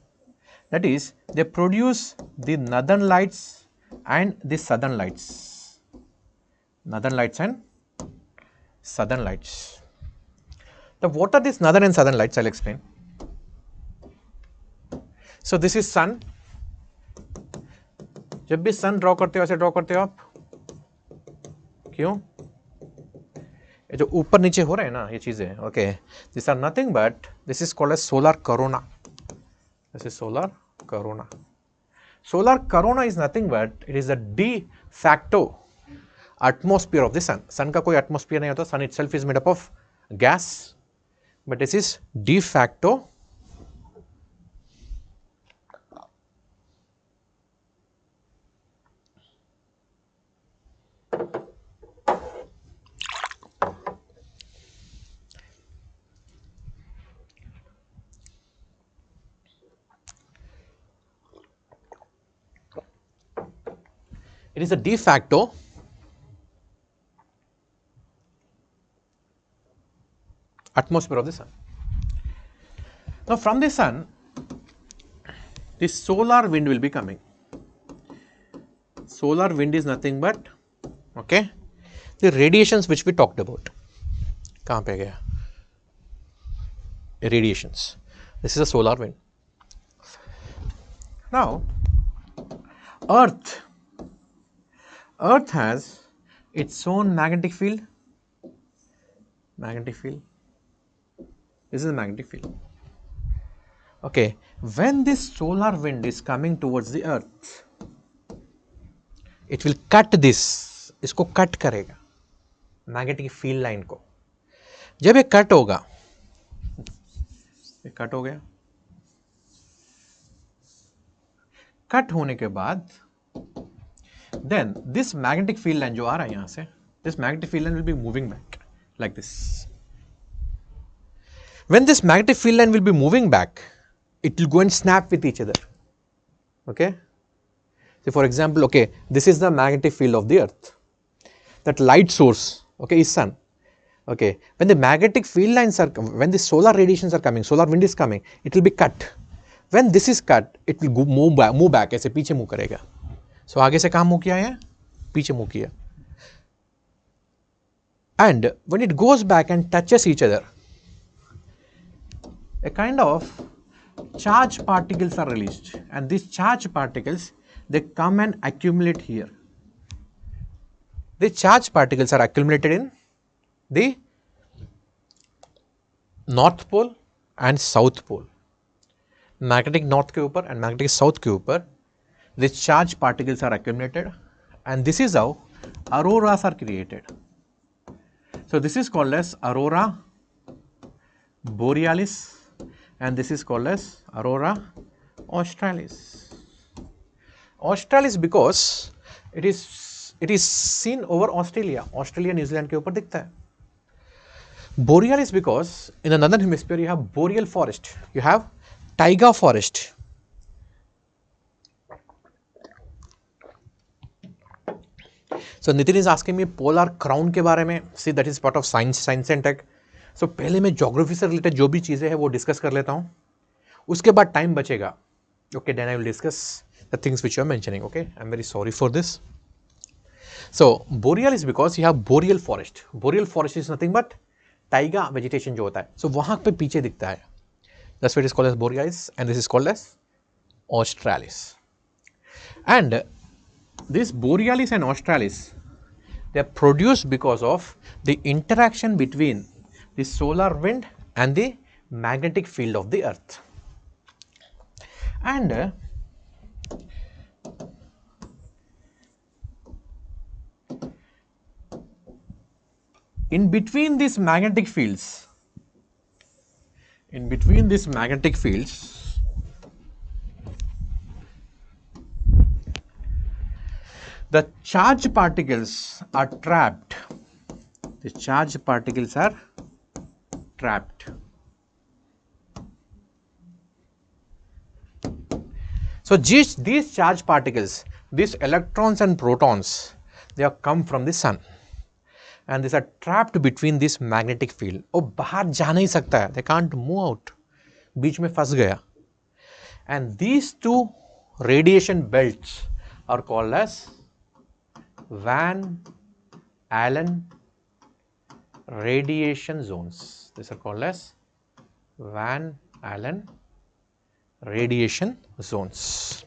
that is they produce the northern lights and the southern lights. Northern lights and southern lights. Now, what are these northern and southern lights? I'll explain. So this is sun. जब भी sun draw करते हो ऐसे draw करते हो आप, क्यों? ये जो ऊपर नीचे हो रहे हैं ना ये चीजें, okay, these are nothing but this is called as solar corona. This is solar corona. Solar corona is nothing but it is a de facto atmosphere of the sun. Sun का कोई atmosphere नहीं होता. Sun itself is made up of gas, but this is de facto atmosphere of the sun. Now from the sun, the solar wind will be coming. Solar wind is nothing but, okay, the radiations which we talked about. कहाँ पे गया? Radiations. This is a solar wind. Now, Earth has its own magnetic field. Magnetic field. This is a magnetic field. Okay, when this solar wind is coming towards the earth, it will cut this, इसको cut करेगा magnetic field line को. जब ये cut होगा, ये cut हो गया. Cut होने के बाद, then this magnetic field line जो आ रहा है यहाँ से, this magnetic field line will be moving back like this. When this magnetic field line will be moving back, it will go and snap with each other. Okay. So for example, okay, this is the magnetic field of the earth. That light source, okay, is sun. Okay. When the magnetic field lines are, when the solar radiations are coming, solar wind is coming, it will be cut. When this is cut, it will go move back. ऐसे पीछे move करेगा. So आगे से कहाँ move किया है? पीछे move किया. And when it goes back and touches each other, a kind of charged particles are released, and these charged particles, they come and accumulate here. The charged particles are accumulated in the north pole and south pole. Magnetic north के ऊपर and magnetic south के ऊपर, the charged particles are accumulated, and this is how auroras are created. So this is called as aurora borealis, and this is called as aurora australis. Australis because it is seen over Australia. Australia, New Zealand के ऊपर दिखता है. Borealis because in the northern hemisphere you have boreal forest, you have taiga forest. So Nitin is asking me polar crown के बारे में. See, that is part of science and tech. So पहले मैं geography से related जो भी चीजें हैं वो discuss कर लेता हूँ. उसके बाद time बचेगा. Okay, then I will discuss the things which you are mentioning. Okay, I'm very sorry for this. So boreal is because you have boreal forest. Boreal forest is nothing but taiga vegetation जो होता है. So वहाँ पे पीछे दिखता है. That's why it is called as borealis, and this is called as australis. And this borealis and australis, they are produced because of the interaction between the solar wind and the magnetic field of the earth. And in between these magnetic fields, the charged particles are trapped. The charged particles are trapped. So these charged particles, these electrons and protons, they have come from the sun, and these are trapped between this magnetic field. Oh, बाहर जा नहीं सकता है. They can't move out. बीच में फंस गया. And these two radiation belts are called as Van Allen radiation zones. These are called as Van Allen radiation zones.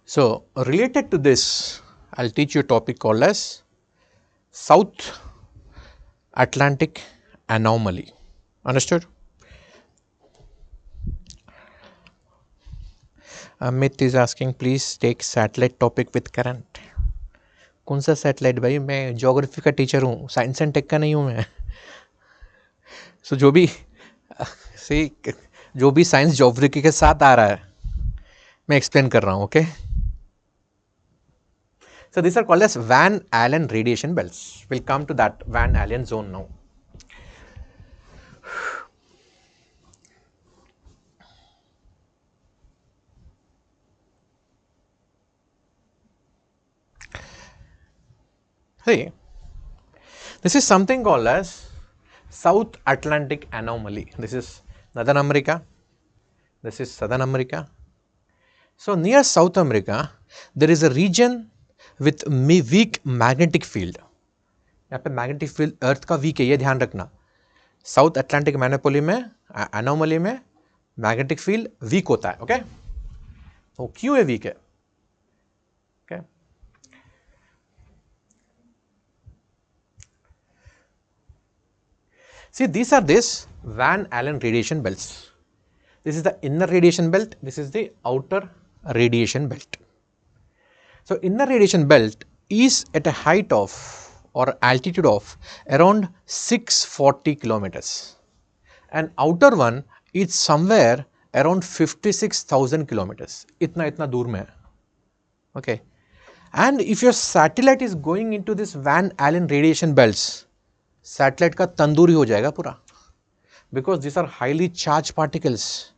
So related to this, I'll teach you a topic called as South Atlantic anomaly. Understood? Amit is asking, please take satellite topic with current. कौन सा satellite भाई? मैं geography का teacher हूँ, science and take का नहीं हूँ मैं. सो जो भी साइंस ज्योग्राफी के साथ आ रहा है मैं एक्सप्लेन कर रहा हूँ. Okay, so these are called as Van Allen radiation belts. We'll come to that Van Allen zone now. See, this is something called as South Atlantic anomaly. This is Northern America. This is Southern America. So near South America, there is a region with weak magnetic field. यहाँ पे magnetic field अर्थ का weak है, ये ध्यान रखना. South Atlantic anomaly में magnetic field weak होता है. ओके, तो क्यों है weak है? Okay, see, these are this Van Allen radiation belts. This is the inner radiation belt. This is the outer radiation belt. So inner radiation belt is at a height of or altitude of around 640 kilometers, and outer one is somewhere around 56,000 kilometers. इतना दूर में है. Okay, and if your satellite is going into this Van Allen radiation belts, satellite का तंदूरी हो जाएगा पूरा, because these are highly charged particles.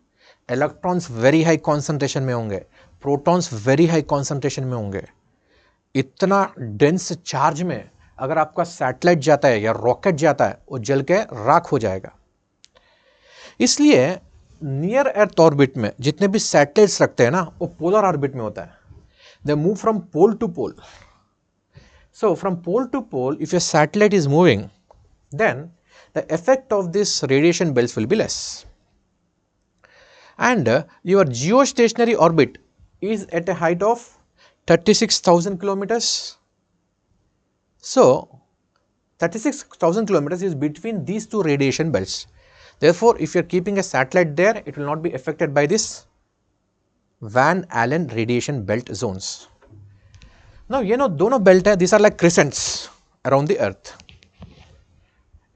Electrons very high concentration में होंगे, protons very high concentration में होंगे. इतना dense charge में अगर आपका सैटेलाइट जाता है या रॉकेट जाता है, वो जल के राख हो जाएगा. इसलिए नियर अर्थ ऑर्बिट में जितने भी सैटेलाइट्स रखते हैं ना, वो पोलर ऑर्बिट में होता है. They move from pole to pole. So from pole to pole, if your satellite is moving, then the effect of this radiation belts will be less, and your geostationary orbit is at a height of 36,000 kilometers. So 36,000 kilometers is between these two radiation belts. Therefore, if you are keeping a satellite there, it will not be affected by this Van Allen radiation belt zones. Now, दोनों belt है, these are like crescents around the earth.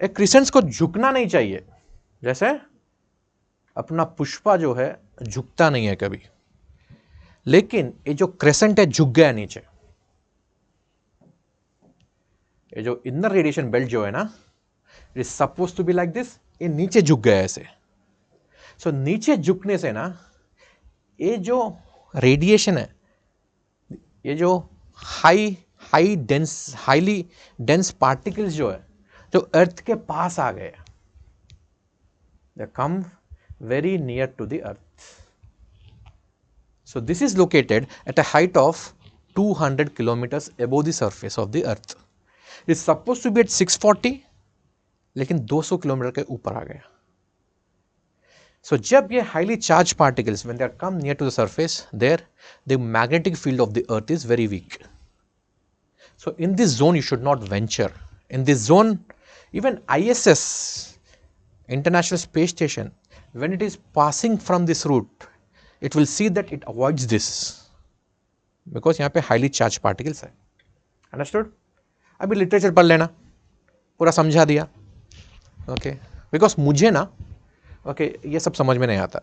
क्रिसेंट्स को झुकना नहीं चाहिए, जैसे अपना पुष्पा जो है झुकता नहीं है कभी, लेकिन ये जो क्रेसेंट है झुक गया नीचे। ये जो इनर रेडिएशन बेल्ट जो है ना, it is suppose to be like this, ये नीचे झुक गया ऐसे। सो नीचे झुकने से ना ये जो रेडिएशन है, ये जो हाईली डेंस पार्टिकल्स जो है, जो अर्थ के पास आ गए, दे कम very near to the earth. So this is located at a height of 200 kilometers above the surface of the earth. It is supposed to be at 640, लेकिन 200 किलोमीटर के ऊपर आ गया। So जब ये highly charged particles, when they are come near to the surface, there the magnetic field of the earth is very weak. So in this zone you should not venture. In this zone, even ISS, International Space Station, when it is passing from this route, it will see that it avoids this, because यहाँ पे highly charged particles है। Understood? अभी literature पढ़ लेना, पूरा समझा दिया। Okay? Because मुझे ना, okay, ये सब समझ में नहीं आता,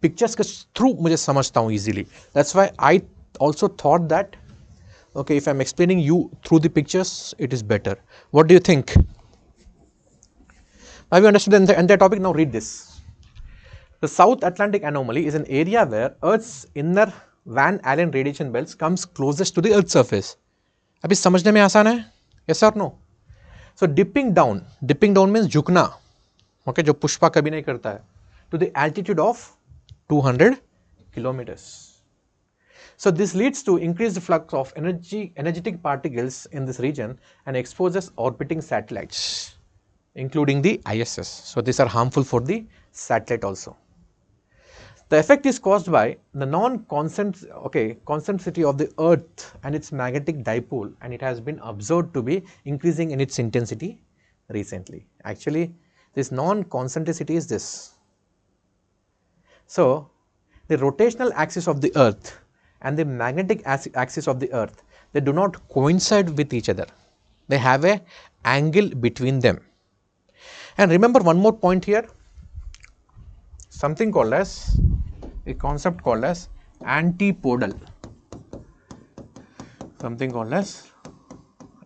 pictures के through मुझे समझता हूँ easily. That's why I also thought that, okay, if I'm explaining you through the pictures, it is better. What do you think? Have you understood the entire topic? Now read this. The South Atlantic anomaly is an area where Earth's inner Van Allen radiation belts comes closest to the Earth's surface. अभी समझने में आसान है? Yes or no? So dipping down means झुकना, okay, जो पुष्पा कभी नहीं करता है, to the altitude of 200 kilometers. So this leads to increased flux of energetic particles in this region and exposes orbiting satellites, including the ISS. So these are harmful for the satellite also. The effect is caused by the concentricity of the Earth and its magnetic dipole, and it has been observed to be increasing in its intensity recently. Actually, this non-concentricity is this. So, the rotational axis of the Earth and the magnetic axis of the Earth, they do not coincide with each other. They have an angle between them. And remember one more point here, something called as, a concept called as antipodal. Something called as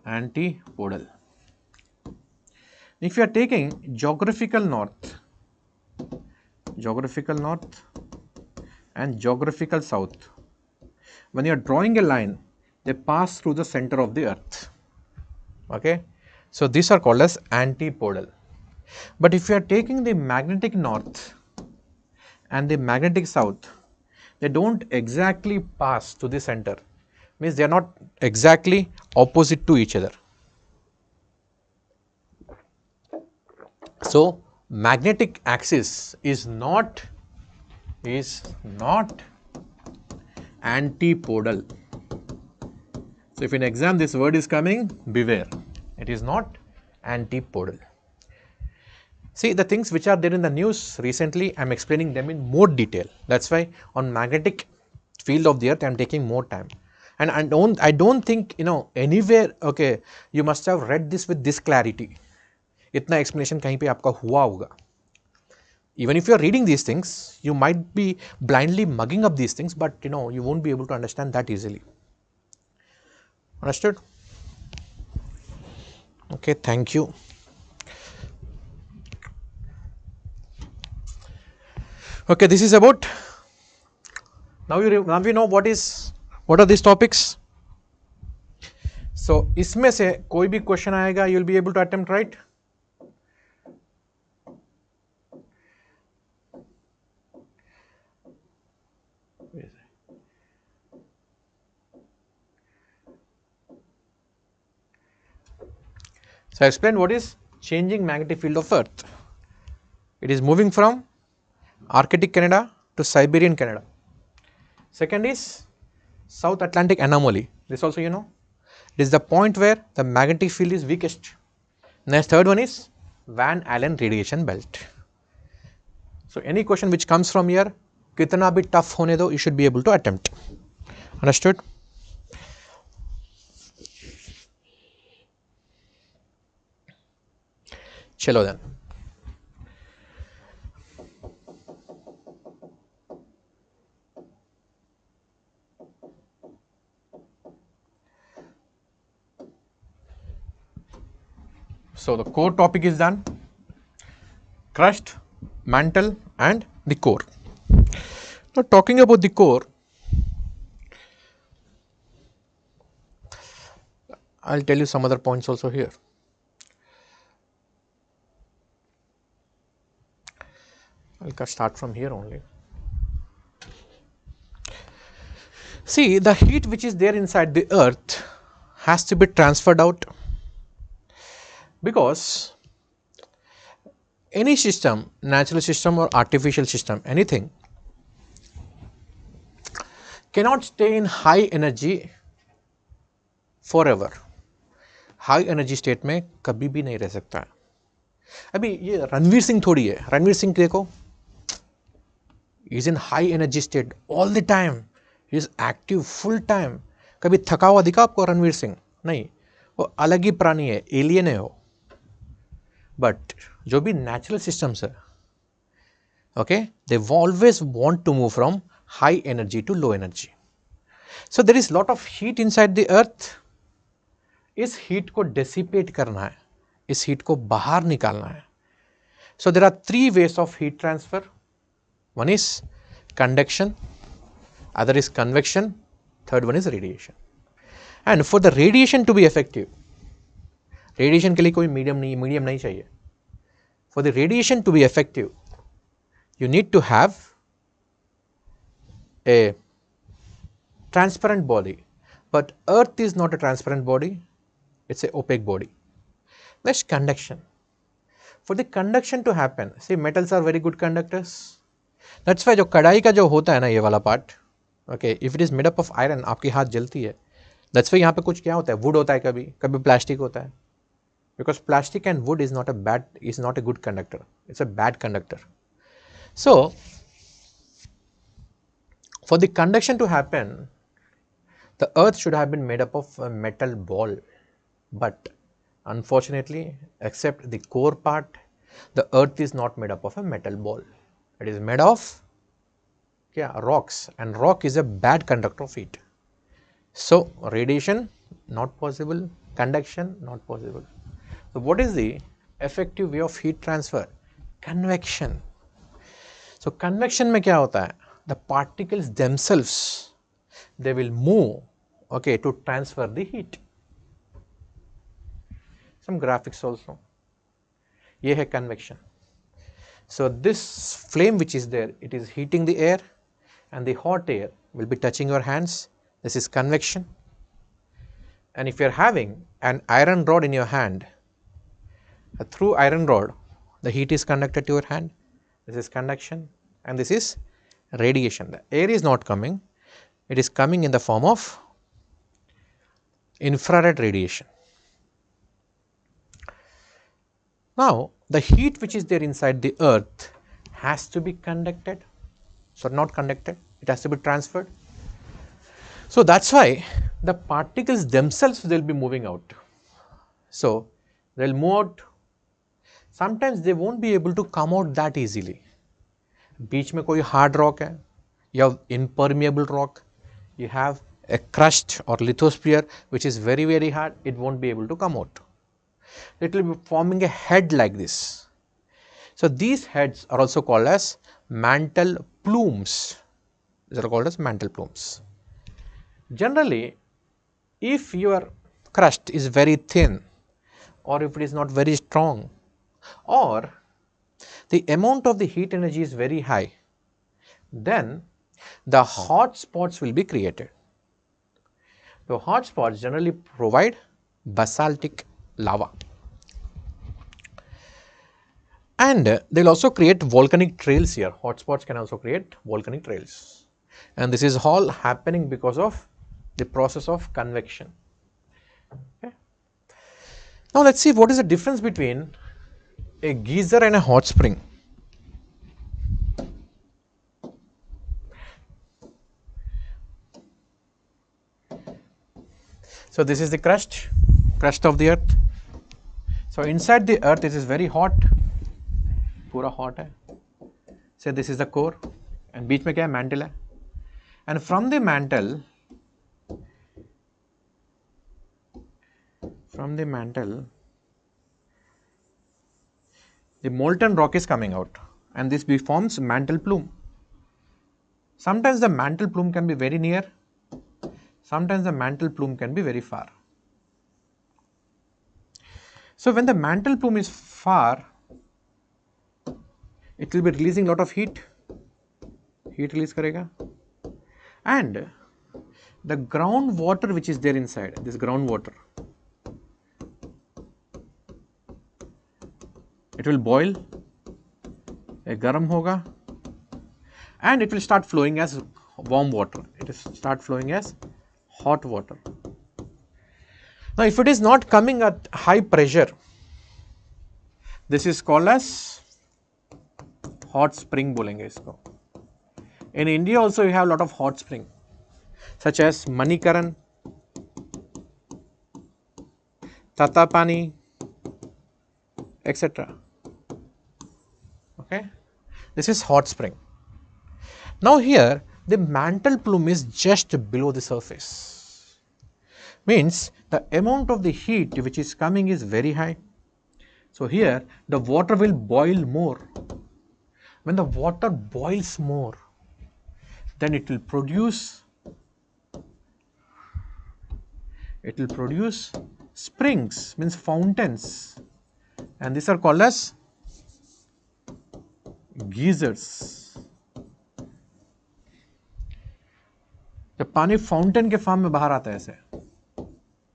antipodal. If you are taking geographical north and geographical south, when you are drawing a line, they pass through the center of the Earth. Okay, so these are called as antipodal. But if you are taking the magnetic north and the magnetic south, they don't exactly pass to the center, means they are not exactly opposite to each other. So magnetic axis is not antipodal. So if in exam this word is coming, beware, it is not antipodal. See, the things which are there in the news recently, I am explaining them in more detail. That's why on magnetic field of the earth I am taking more time. And I don't think, anywhere, okay, you must have read this with this clarity. इतना explanation कहीं पे आपका हुआ होगा. Even if you are reading these things, you might be blindly mugging up these things, but you won't be able to understand that easily. Understood? Okay, thank you. Okay, this is about, now we know what are these topics. So इसमें से कोई भी question आएगा, you will be able to attempt, right? So I explained what is changing magnetic field of Earth. It is moving from Arctic Canada to Siberian Canada. Second is South Atlantic anomaly. This also you know. It is the point where the magnetic field is weakest. Next, third one is Van Allen radiation belt. So any question which comes from here, कितना भी tough होने दो, you should be able to attempt. Understood? Chalo then. So the core topic is done. Crust, mantle and the core. Now talking about the core, I'll tell you some other points also here. I'll start from here only. See, the heat which is there inside the earth has to be transferred out, because any system, natural system or artificial system, anything cannot stay in high energy forever. High energy state में कभी भी नहीं रह सकता है. अभी ये रणवीर सिंह थोड़ी है. रणवीर सिंह देखो, is in high energy state all the time, is active full time. कभी थका हुआ दिखा आपको रणवीर सिंह? नहीं, वो अलग ही प्राणी है, एलियन है वो. बट जो भी नेचुरल सिस्टम्स है, okay, they always want to move from high energy to low energy. So there is lot of heat inside the earth. इस हीट को डेसिपेट करना है, इस हीट को बाहर निकालना है. So there are 3 ways of heat transfer. One is conduction, other is convection, third one is radiation. And for the radiation to be effective, radiation के लिए कोई मीडियम नहीं चाहिए. For the radiation to be effective, you need to have a transparent body, but earth is not a transparent body, it's a opaque body. Next, conduction. For the conduction to happen, see, metals are very good conductors. That's why जो कढ़ाई का जो होता है ना, ये वाला part, okay, if it is made up of iron, आपकी हाथ जलती है. That's why यहाँ पे कुछ क्या होता है, wood होता है, कभी कभी प्लास्टिक होता है, because plastic and wood is not a good conductor, it's a bad conductor. So, for the conduction to happen, the earth should have been made up of a metal ball, but unfortunately, except the core part, the earth is not made up of a metal ball. It is made of rocks, and rock is a bad conductor of heat. So, radiation not possible, conduction not possible. So, what is the effective way of heat transfer? Convection. So, convection में क्या होता है? The particles themselves, they will move, okay, to transfer the heat. Some graphics also. ये है convection. So, this flame which is there, it is heating the air, and the hot air will be touching your hands. This is convection. And if you are having an iron rod in your hand, through iron rod, the heat is conducted to your hand. This is conduction, and this is radiation. The air is not coming, it is coming in the form of infrared radiation. Now, the heat which is there inside the earth has to be conducted, so not conducted, it has to be transferred. So, that is why the particles themselves they will be moving out. So, they will move out. Sometimes they won't be able to come out that easily. बीच में कोई hard rock है, you have impermeable rock, you have a crust or lithosphere which is very very hard, it won't be able to come out. It will be forming a head like this. So, these heads are also called as mantle plumes. These are called as mantle plumes. Generally, if your crust is very thin, or if it is not very strong, or the amount of the heat energy is very high, then the hot spots will be created. The hot spots generally provide basaltic lava, and they will also create volcanic trails here. Hot spots can also create volcanic trails, and this is all happening because of the process of convection. Okay. Now, let us see what is the difference between a geyser and a hot spring. So, this is the crust of the earth. So inside the earth it is very hot, पूरा hot है. Say this is the core and बीच में क्या है, mantle है. And from the mantle, the molten rock is coming out and this forms mantle plume. Sometimes the mantle plume can be very near, sometimes the mantle plume can be very far. So when the mantle plume is far, it will be releasing lot of heat release karega, and the groundwater which is there inside, this groundwater, it will boil, garam hoga, and it will start flowing as warm water. It will start flowing as hot water. Now, if it is not coming at high pressure, this is called as hot spring bolenge isko. In India also you have a lot of hot spring such as Manikaran, Tatapani, etc. Okay, this is hot spring. Now here the mantle plume is just below the surface, means the amount of the heat which is coming is very high. So here the water will boil more. When the water boils more, then it will produce springs, means fountains, and these are called as geysers. जब पानी fountain के form में बाहर आता है ऐसे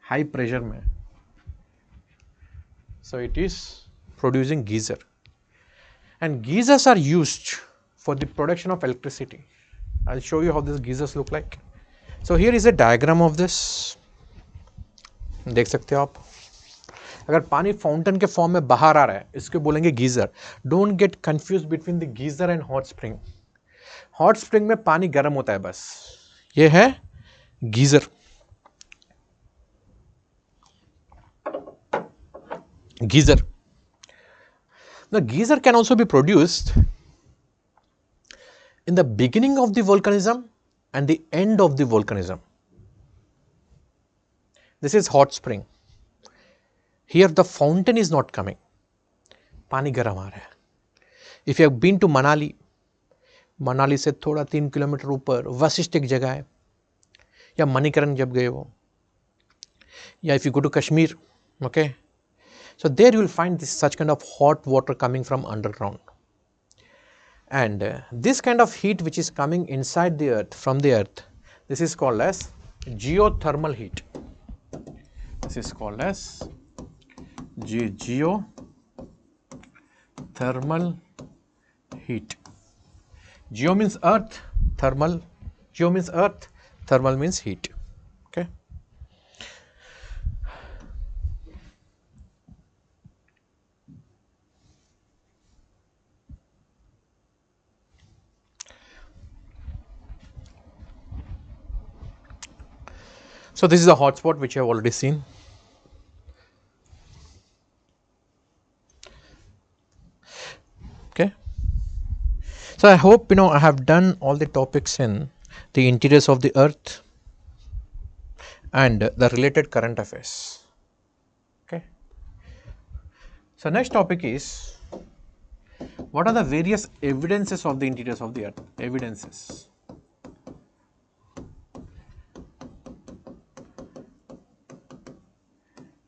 high pressure में, so it is producing geyser, and geysers are used for the production of electricity. I'll show you how these geysers look like. So here is a diagram of this. देख सकते हो आप, अगर पानी fountain के form में बाहर आ रहा है इसको बोलेंगे geyser. Don't get confuse between the geyser and hot spring. Hot spring में पानी गर्म होता है बस, ये है geyser. Geyser. The geyser can also be produced in the beginning of the volcanism and the end of the volcanism. This is hot spring. Here the fountain is not coming. पानी गर्म आ रहा है. If you have been to Manali, Manali से थोड़ा 3 kilometre ऊपर वशिष्ठ एक जगह है, या मणिकरण जब गए हो, या if you go to Kashmir, okay, so there you will find this such kind of hot water coming from underground, and this kind of heat which is coming inside the earth, from the earth, this is called as geothermal heat. This is called as geothermal heat. Geo means earth, thermal, geo means earth, thermal means heat. Okay. So this is a hot spot which you have already seen. Okay. So I hope I have done all the topics in the interiors of the earth and the related current affairs. Okay. So next topic is, what are the various evidences of the interiors of the earth? Evidences.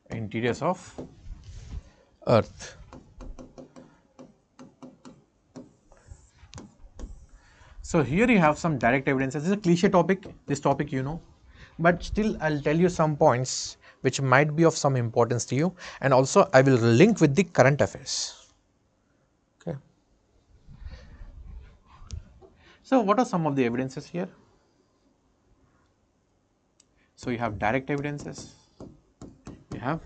Interiors of earth. So here you have some direct evidences. This is a cliche topic, this topic you know, but still I'll tell you some points which might be of some importance to you, and also I will link with the current affairs. Okay. So what are some of the evidences here? So you have direct evidences, you have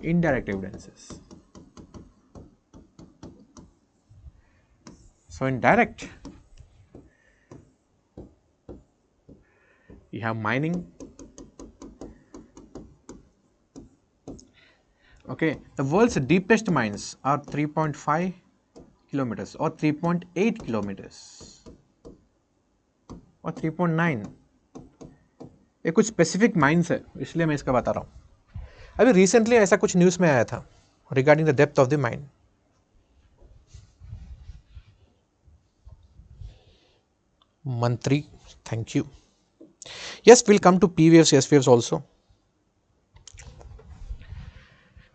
indirect evidences. So in direct, you have mining, Okay, the world's deepest mines are 3.5 kilometers or 3.8 kilometers और 3.9. ये कुछ specific mines है, इसलिए मैं इसका बता रहा हूँ. अभी रिसेंटली ऐसा कुछ न्यूज़ में आया था regarding the depth of the mine. मंत्री, thank you. Yes, will come to P waves, S waves also.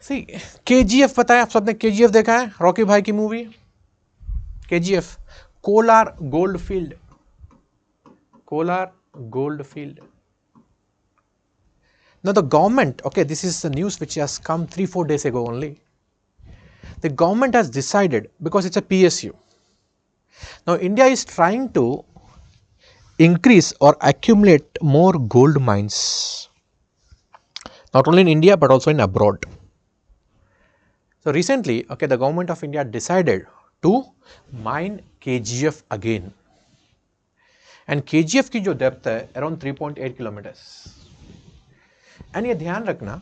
See KGF पता है आप सबने, KGF देखा है, रॉकी भाई की movie KGF. Kolar gold field, Kolar gold field. Now the government, okay, this is the news which has come 3-4 days ago only. The government has decided, because it's a PSU. Now India is trying to increase or accumulate more gold mines. Not only in India but also in abroad. So recently, okay, the government of India decided to mine KGF again. And KGF की जो depth है around 3.8 kilometers. And ये ध्यान रखना,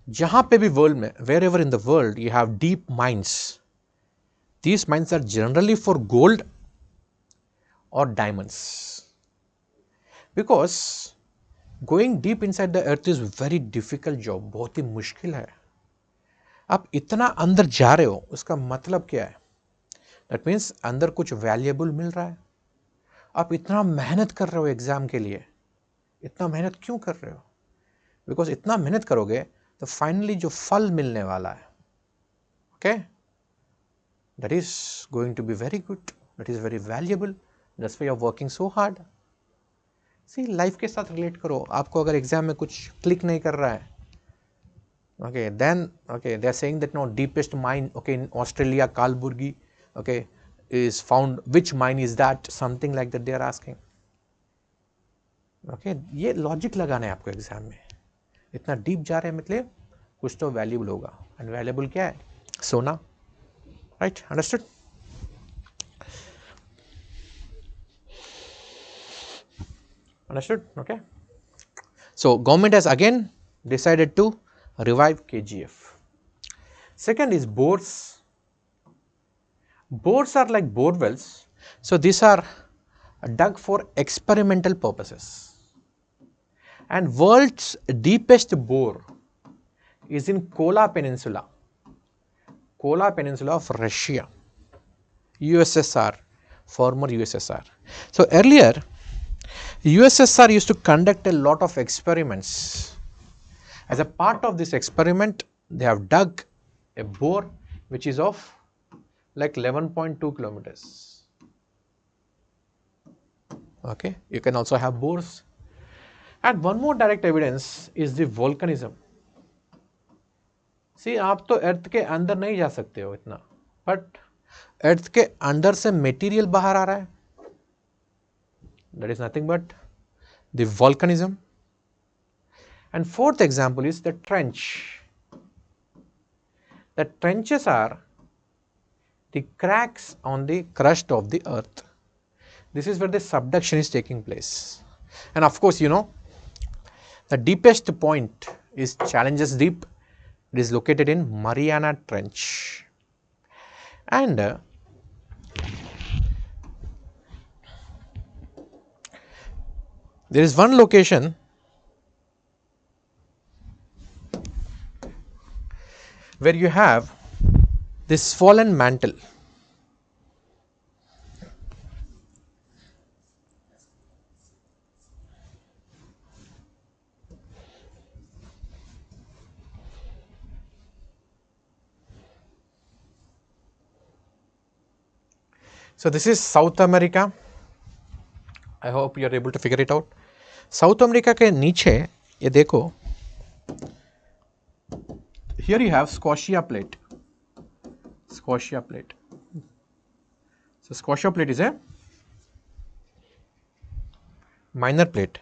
जहां पे भी world में, wherever in the world you have deep mines, these mines are generally for gold और diamonds. Because going deep inside the earth is very difficult job, बहुत ही मुश्किल है. आप इतना अंदर जा रहे हो, उसका मतलब क्या है? दैट मीन्स अंदर कुछ वैल्यूएबल मिल रहा है. आप इतना मेहनत कर रहे हो एग्जाम के लिए, इतना मेहनत क्यों कर रहे हो? बिकॉज इतना मेहनत करोगे तो फाइनली जो फल मिलने वाला है, okay, that is going to be very good, that is very valuable. That's why you are working so hard. See, life के साथ रिलेट करो. आपको अगर एग्जाम में कुछ क्लिक नहीं कर रहा है, okay, then okay, they are saying that no deepest mine, okay, in Australia Kalaburagi, okay, is found. Which mine is that? Something like that they are asking. Okay, ये लॉजिक लगाना है आपको एग्जाम में. इतना डीप जा रहे हैं मतलब कुछ तो वैल्यूबल होगा. एंड वैल्यूबल क्या है? सोना. Right, understood? Understood, okay. So government has again decided to revive KGF. Second is bores. Bores are like borewells. So this are dug for experimental purposes. And world's deepest bore is in Kola Peninsula. Kola Peninsula of Russia, USSR, former USSR. So earlier, USSR used to conduct a lot of experiments. As a part of this experiment, they have dug a bore which is of like 11.2 kilometers. Okay, you can also have bores. And one more direct evidence is the volcanism. See, आप तो अर्थ के अंदर नहीं जा सकते हो इतना, but earth के अंदर से मटेरियल बाहर आ रहा है. That is nothing but the volcanism. And fourth example is the trench. The trenches are the cracks on the crust of the earth. This is where the subduction is taking place. And of course, you know, the deepest point is Challenges Deep. It is located in Mariana Trench. And there is one location where you have this swollen mantle. So this is South America. I hope you are able to figure it out. South America के नीचे ये देखो, here you have Scotia plate. Scotia plate. So Scotia plate is a minor plate,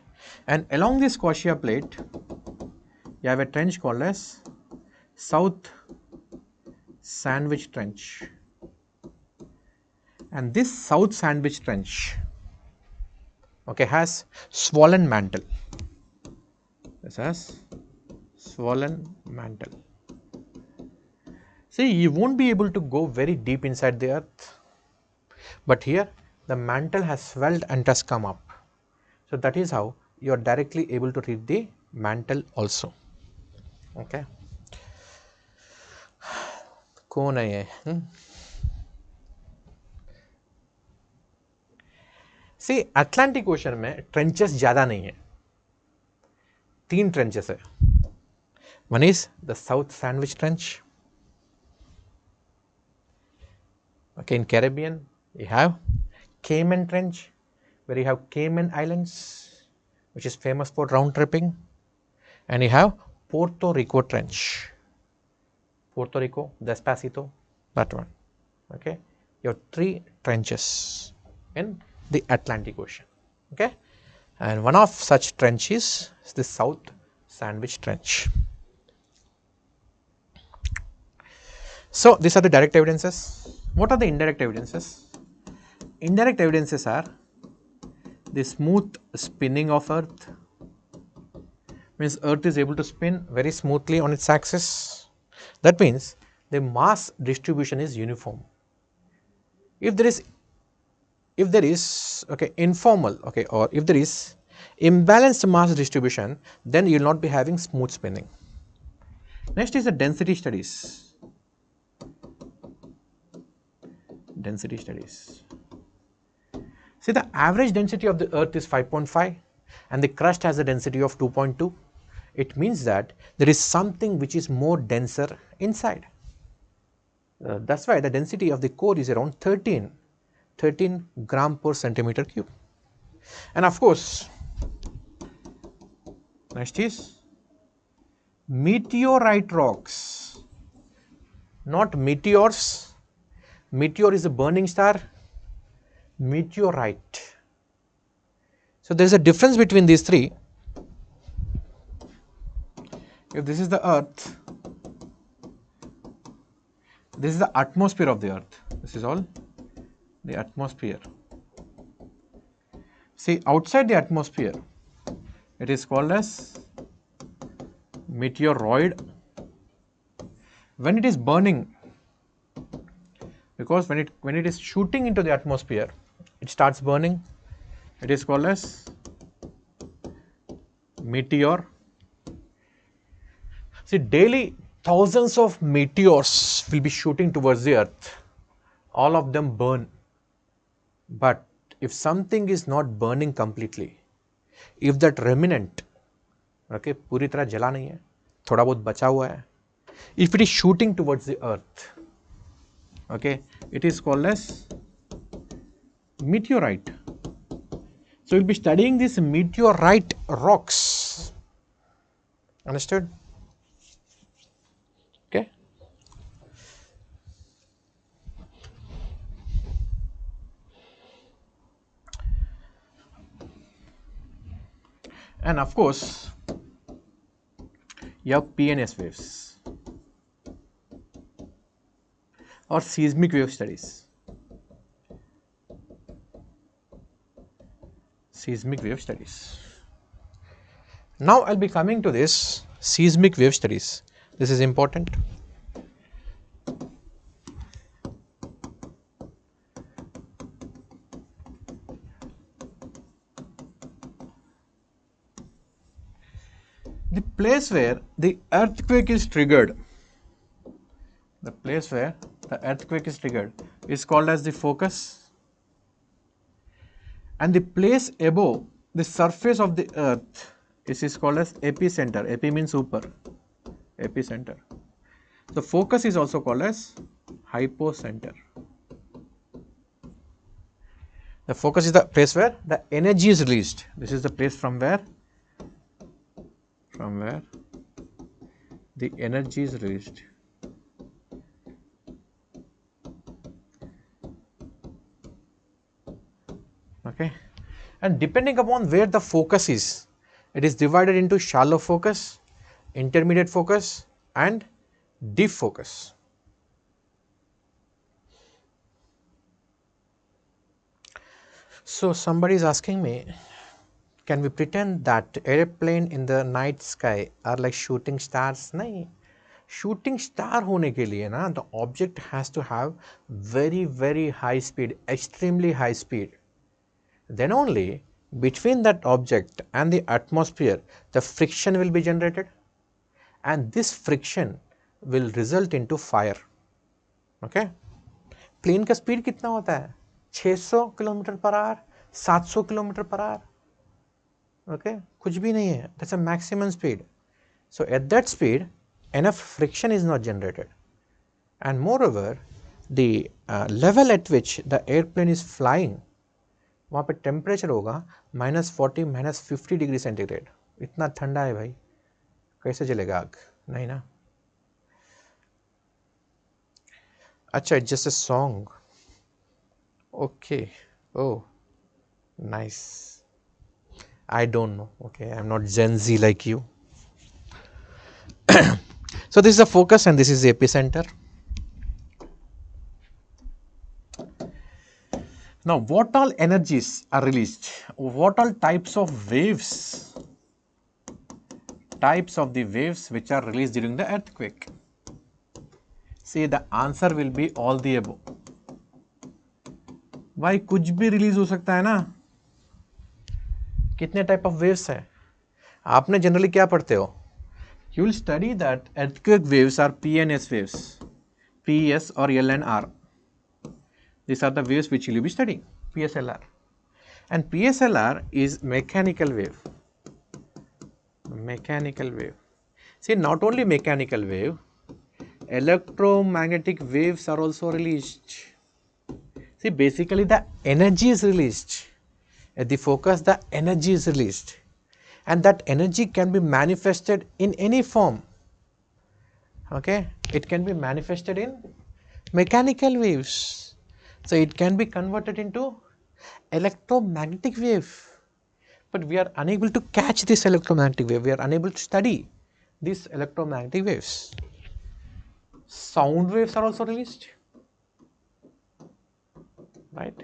and along this Scotia plate you have a trench called as South Sandwich Trench. And this South Sandwich Trench, okay, has swollen mantle. This has swollen mantle. See, you won't be able to go very deep inside the earth, but here the mantle has swelled and has come up. So that is how you are directly able to read the mantle also. Okay. कौन है ये? See, Atlantic ocean में trenches ज़्यादा नहीं है, 3 trenches है. One is the South Sandwich Trench. Okay, in Caribbean, you have Cayman Trench, where you have Cayman Islands, which is famous for round tripping, and you have Puerto Rico Trench. Puerto Rico, Despacito, that one. Okay, you have 3 trenches in the Atlantic Ocean. Okay, and one of such trenches is the South Sandwich Trench. So these are the direct evidences. What are the indirect evidences? Indirect evidences are the smooth spinning of Earth, means Earth is able to spin very smoothly on its axis. That means the mass distribution is uniform. If there is informal, or if there is imbalanced mass distribution, then you will not be having smooth spinning. Next is the density studies. Density studies. See, the average density of the Earth is 5.5 and the crust has a density of 2.2. It means that there is something which is more denser inside. That's why the density of the core is around 13 gram per centimeter cube. And of course, next is meteorite rocks, not meteors. Meteor is a burning star, meteorite. So there is a difference between these 3. If this is the Earth, this is the atmosphere of the Earth. This is all the atmosphere. See, outside the atmosphere, it is called as meteoroid. When it is burning, because when it is shooting into the atmosphere, it starts burning. It is called as meteor. See, daily thousands of meteors will be shooting towards the Earth. All of them burn. But if something is not burning completely, if that remnant, पूरी तरह जला नहीं है, थोड़ा बहुत बचा हुआ है, if it is shooting towards the Earth, it is called as meteorite. So, we will be studying these meteorite rocks. Understood? Okay. And of course, you have PNS waves or seismic wave studies. Seismic wave studies. Now I'll be coming to this seismic wave studies. This is important. The place where the earthquake is triggered, is called as the focus, and the place above the surface of the Earth is called as epicenter. Epi means super, epicenter. The focus is also called as hypocenter. The focus is the place where the energy is released. This is the place from where the energy is released. Okay, and depending upon where the focus is, it is divided into shallow focus, intermediate focus and deep focus. So somebody is asking me, can we pretend that airplane in the night sky are like shooting stars? No. Shooting star होने के लिए ना the object has to have very very high speed, extremely high speed. Then only between that object and the atmosphere the friction will be generated, and this friction will result into fire. Okay, plane का speed कितना होता है? 600 kilometre per hour, 700 kilometre per hour. Okay, कुछ भी नहीं है. That's a maximum speed. So at that speed enough friction is not generated, and moreover the level at which the airplane is flying, वहाँ पे temperature होगा -40 -50 degree centigrade. इतना ठंडा है भाई, कैसे जलेगा आग? नहीं ना. अच्छा, it's just a song. Okay, oh nice. I don't know. Okay, I am not Gen Z like you. So this is the focus and this is the epicenter. Now what all energies are released? What all types of waves? Types of the waves which are released during the earthquake. See, the answer will be all the above. भाई कुछ भी release हो सकता है ना. कितने type of waves है? आपने जनरली क्या पढ़ते हो? You will study that earthquake waves are PNS waves, PS or L and R. These are the waves which you will be studying, PSLR. And PSLR is mechanical wave. Mechanical wave. See, not only mechanical wave, electromagnetic waves are also released. See, basically the energy is released. At the focus, the energy is released. And that energy can be manifested in any form. Okay, it can be manifested in mechanical waves. So it can be converted into electromagnetic wave. But we are unable to catch this electromagnetic wave. We are unable to study these electromagnetic waves. Sound waves are also released. Right?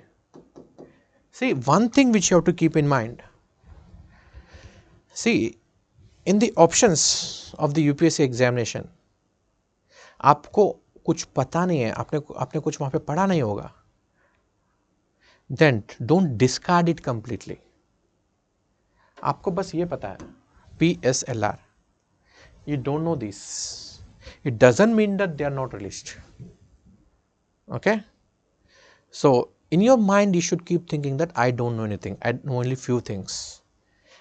See, one thing which you have to keep in mind. See, in the options of the UPSC examination, आपको कुछ पता नहीं है, आपने कुछ वहाँ पे पढ़ा नहीं होगा, then don't discard it completely. आपको बस ये पता है PSLR. You don't know this. It doesn't mean that they are not released. Okay? So, in your mind, you should keep thinking that I don't know anything. I know only few things.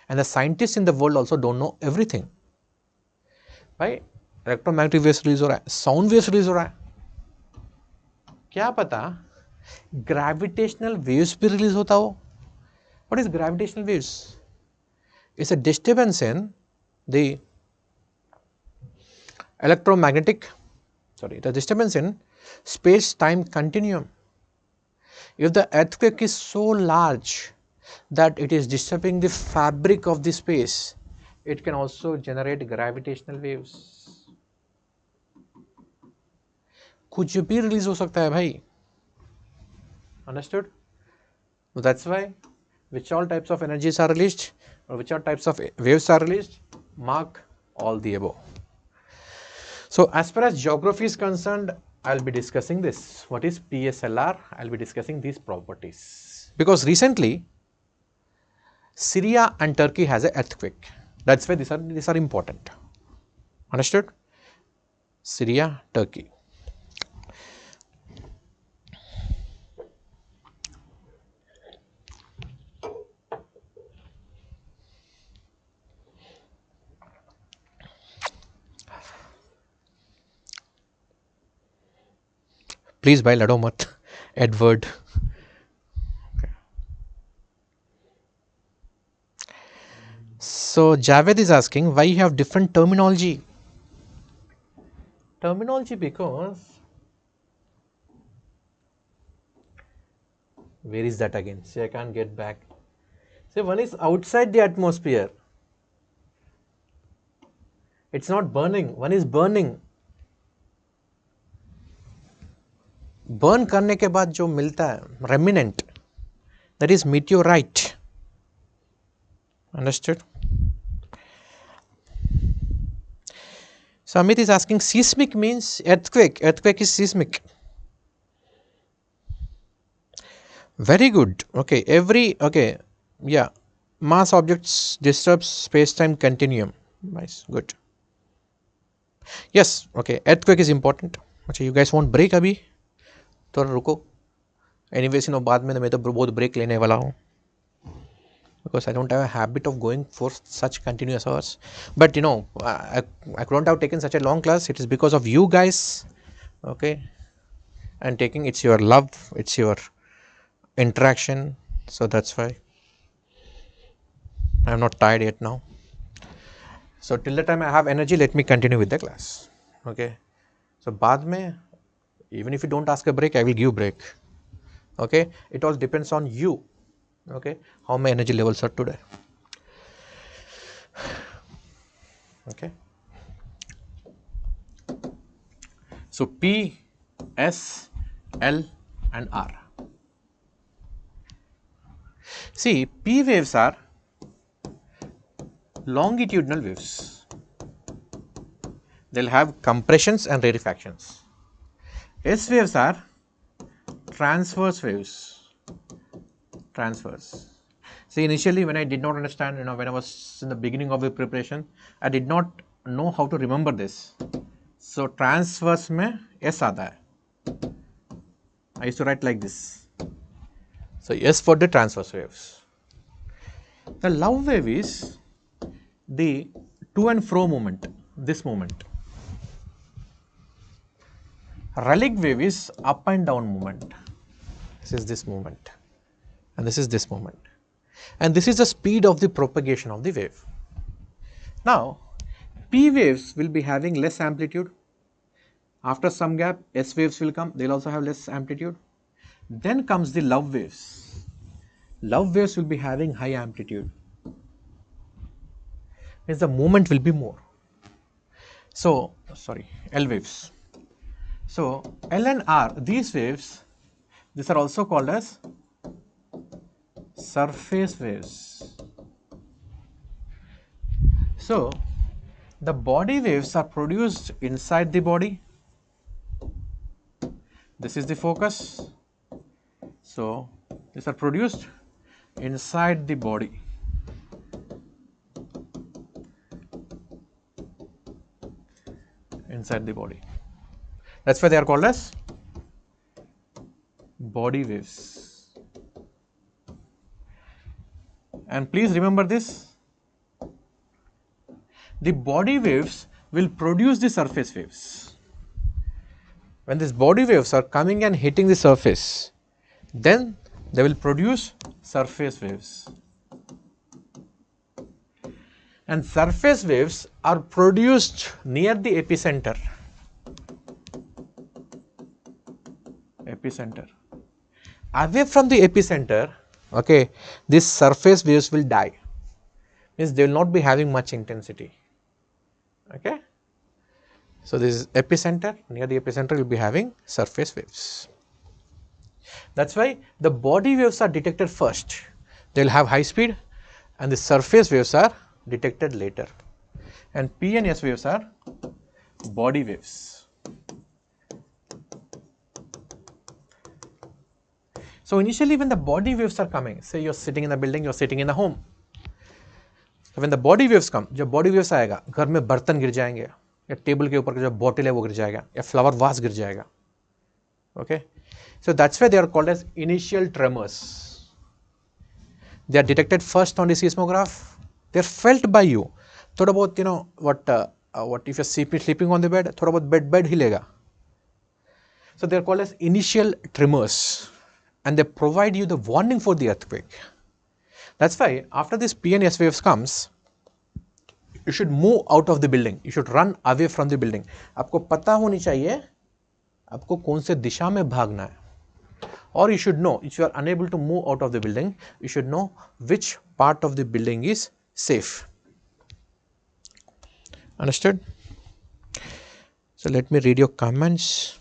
And the scientists in the world also don't know everything. भाई electromagnetic waves release हो रहा है, sound waves release हो रहा है, क्या पता gravitational waves भी रिलीज होता हो. What is gravitational waves? It's a disturbance in the the disturbance in space-time continuum. If the earthquake is so large that it is disturbing the fabric of the space, it can also generate gravitational waves. कुछ भी release हो सकता है भाई. Understood? So that's why which all types of energies are released or which all types of waves are released, mark all the above. So as far as geography is concerned, I'll be discussing this. What is PSLR? I'll be discussing these properties. Because recently Syria and Turkey has an earthquake. That's why these are important. Understood? Syria, Turkey. Please भाई लड़ो मत, Edward. So Javed is asking why you have different terminology. Terminology because where is that again? See, I can't get back. See, one is outside the atmosphere. It's not burning. One is burning. Burn करने के बाद जो मिलता है remnant, that is meteorite. Understood? So Amit is asking, seismic means earthquake. Earthquake is seismic. Very good. Okay. Okay. Yeah. Mass objects disturbs space-time continuum. Nice. Good. Yes. Okay. Earthquake is important. अच्छा, you guys want break अभी? थोड़ा रुको. Anyways, बाद में मैं तो बहुत break लेने वाला हूँ. Because I don't have a habit of going for such continuous hours. But I couldn't have taken such a long class. It is because of you guys. Okay. And taking, it's your love, it's your interaction. So that's why I'm not tired yet now. So till the time I have energy, let me continue with the class. Okay. So बाद में, even if you don't ask a break, I will give break. Okay. It all depends on you. Okay. How my energy levels are today. Okay. So P, S, L and R. See, P waves are longitudinal waves. They'll have compressions and rarefactions. S waves are transverse waves. Transverse. See, initially when I did not understand, when I was in the beginning of the preparation, I did not know how to remember this. So transverse में S आता है. I used to write like this. So S for the transverse waves. The love wave is the to and fro movement, this movement. Relic wave is up and down movement. This is this movement and this is this movement. And this is the speed of the propagation of the wave. Now, P waves will be having less amplitude. After some gap, S waves will come. They will also have less amplitude. Then comes the love waves. Love waves will be having high amplitude. Means the movement will be more. So, L waves. So, L and R, these waves, these are also called as surface waves. So, the body waves are produced inside the body. This is the focus. So, these are produced inside the body. Inside the body. That's why they are called as body waves. And please remember this. The body waves will produce the surface waves. When these body waves are coming and hitting the surface, then they will produce surface waves. And surface waves are produced near the epicenter. Epicenter. Away from the epicenter, okay, these surface waves will die. Means they will not be having much intensity. Okay. So this is epicenter. Near the epicenter, will be having surface waves. That's why the body waves are detected first. They will have high speed, and the surface waves are detected later. And P and S waves are body waves. So initially, when the body waves are coming, say you're sitting in the building, you're sitting in the home. So when the body waves come, जब body waves आएगा, घर में बर्तन गिर जाएंगे, या table के ऊपर का जो बॉटल है वो गिर जाएगा, या फ्लावर वास गिर जाएगा. Okay, so that's why they are called as initial tremors. They are detected first on the seismograph. They are felt by you. थोड़ा बहुत what if you're sleeping on the bed, थोड़ा बहुत bed हिलेगा. So they are called as initial tremors, and they provide you the warning for the earthquake. That's why after this P and S waves comes, you should move out of the building. You should run away from the building. आपको पता होनी चाहिए आपको कौन से दिशा में भागना है. Or you should know, if you are unable to move out of the building, you should know which part of the building is safe. Understood? So let me read your comments.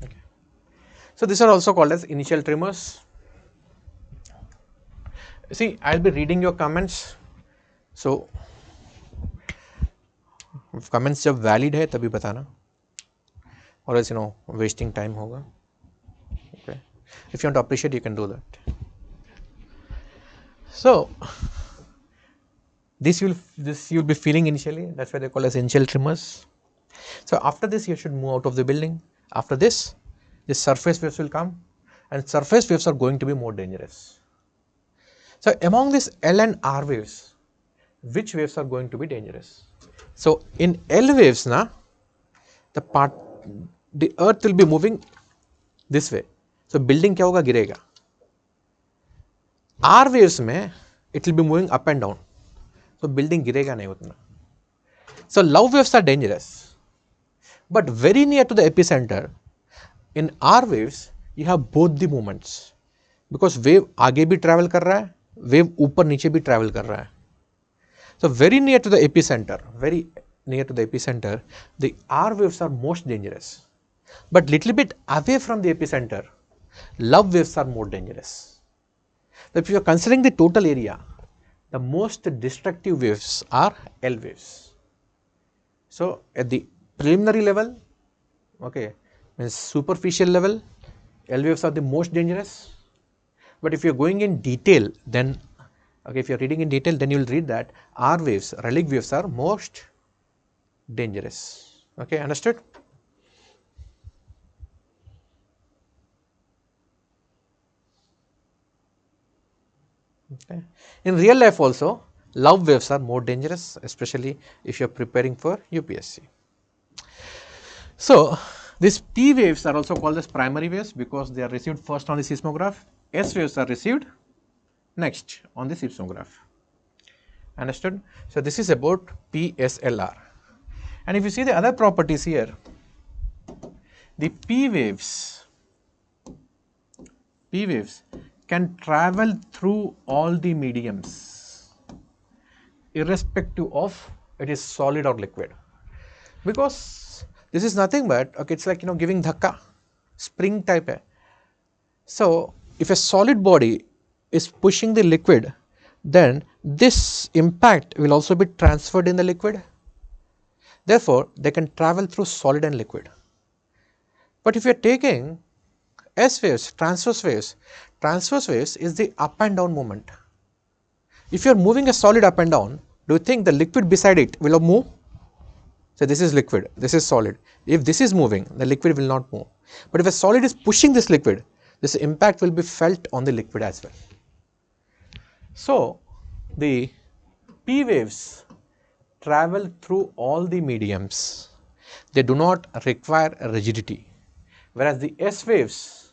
Okay. So these are also called as initial tremors. See, I'll be reading your comments. So if comments जब valid है तभी बताना, or else wasting time होगा. Okay. If you want to appreciate, you can do that. So this you'll be feeling initially. That's why they call as initial tremors. So after this, you should move out of the building. After this, the surface waves will come, and surface waves are going to be more dangerous. So among these L and R waves, which waves are going to be dangerous? So in L waves, the earth will be moving this way. So building क्या होगा, गिरेगा. R waves में it will be moving up and down. So building गिरेगा नहीं उतना. So love waves are dangerous, but very near to the epicenter. In R waves, you have both the movements, because wave आगे भी travel कर रहा है, wave ऊपर नीचे भी travel कर रहा है. So very near to the epicenter, the R waves are most dangerous. But little bit away from the epicenter, love waves are more dangerous. So if you are considering the total area, the most destructive waves are L waves. So at the preliminary level, okay, means superficial level, L waves are the most dangerous. But if you are going in detail, then okay, if you are reading in detail, then you will read that R waves, relic waves are most dangerous. Okay, understood? Okay. In real life also, love waves are more dangerous, especially if you are preparing for UPSC. So these P waves are also called as primary waves because they are received first on the seismograph. S waves are received next on the seismograph. Understood? So this is about PSLR. And if you see the other properties here, the P waves can travel through all the mediums, irrespective of it is solid or liquid, because this is nothing but, okay, it's like giving dhakka, spring type hai. So if a solid body is pushing the liquid, then this impact will also be transferred in the liquid. Therefore they can travel through solid and liquid. But if you are taking S waves, transverse waves is the up and down movement. If you are moving a solid up and down, do you think the liquid beside it will move? So this is liquid, this is solid. If this is moving, the liquid will not move. But if a solid is pushing this liquid, this impact will be felt on the liquid as well. So the P waves travel through all the mediums. They do not require rigidity. Whereas the S waves,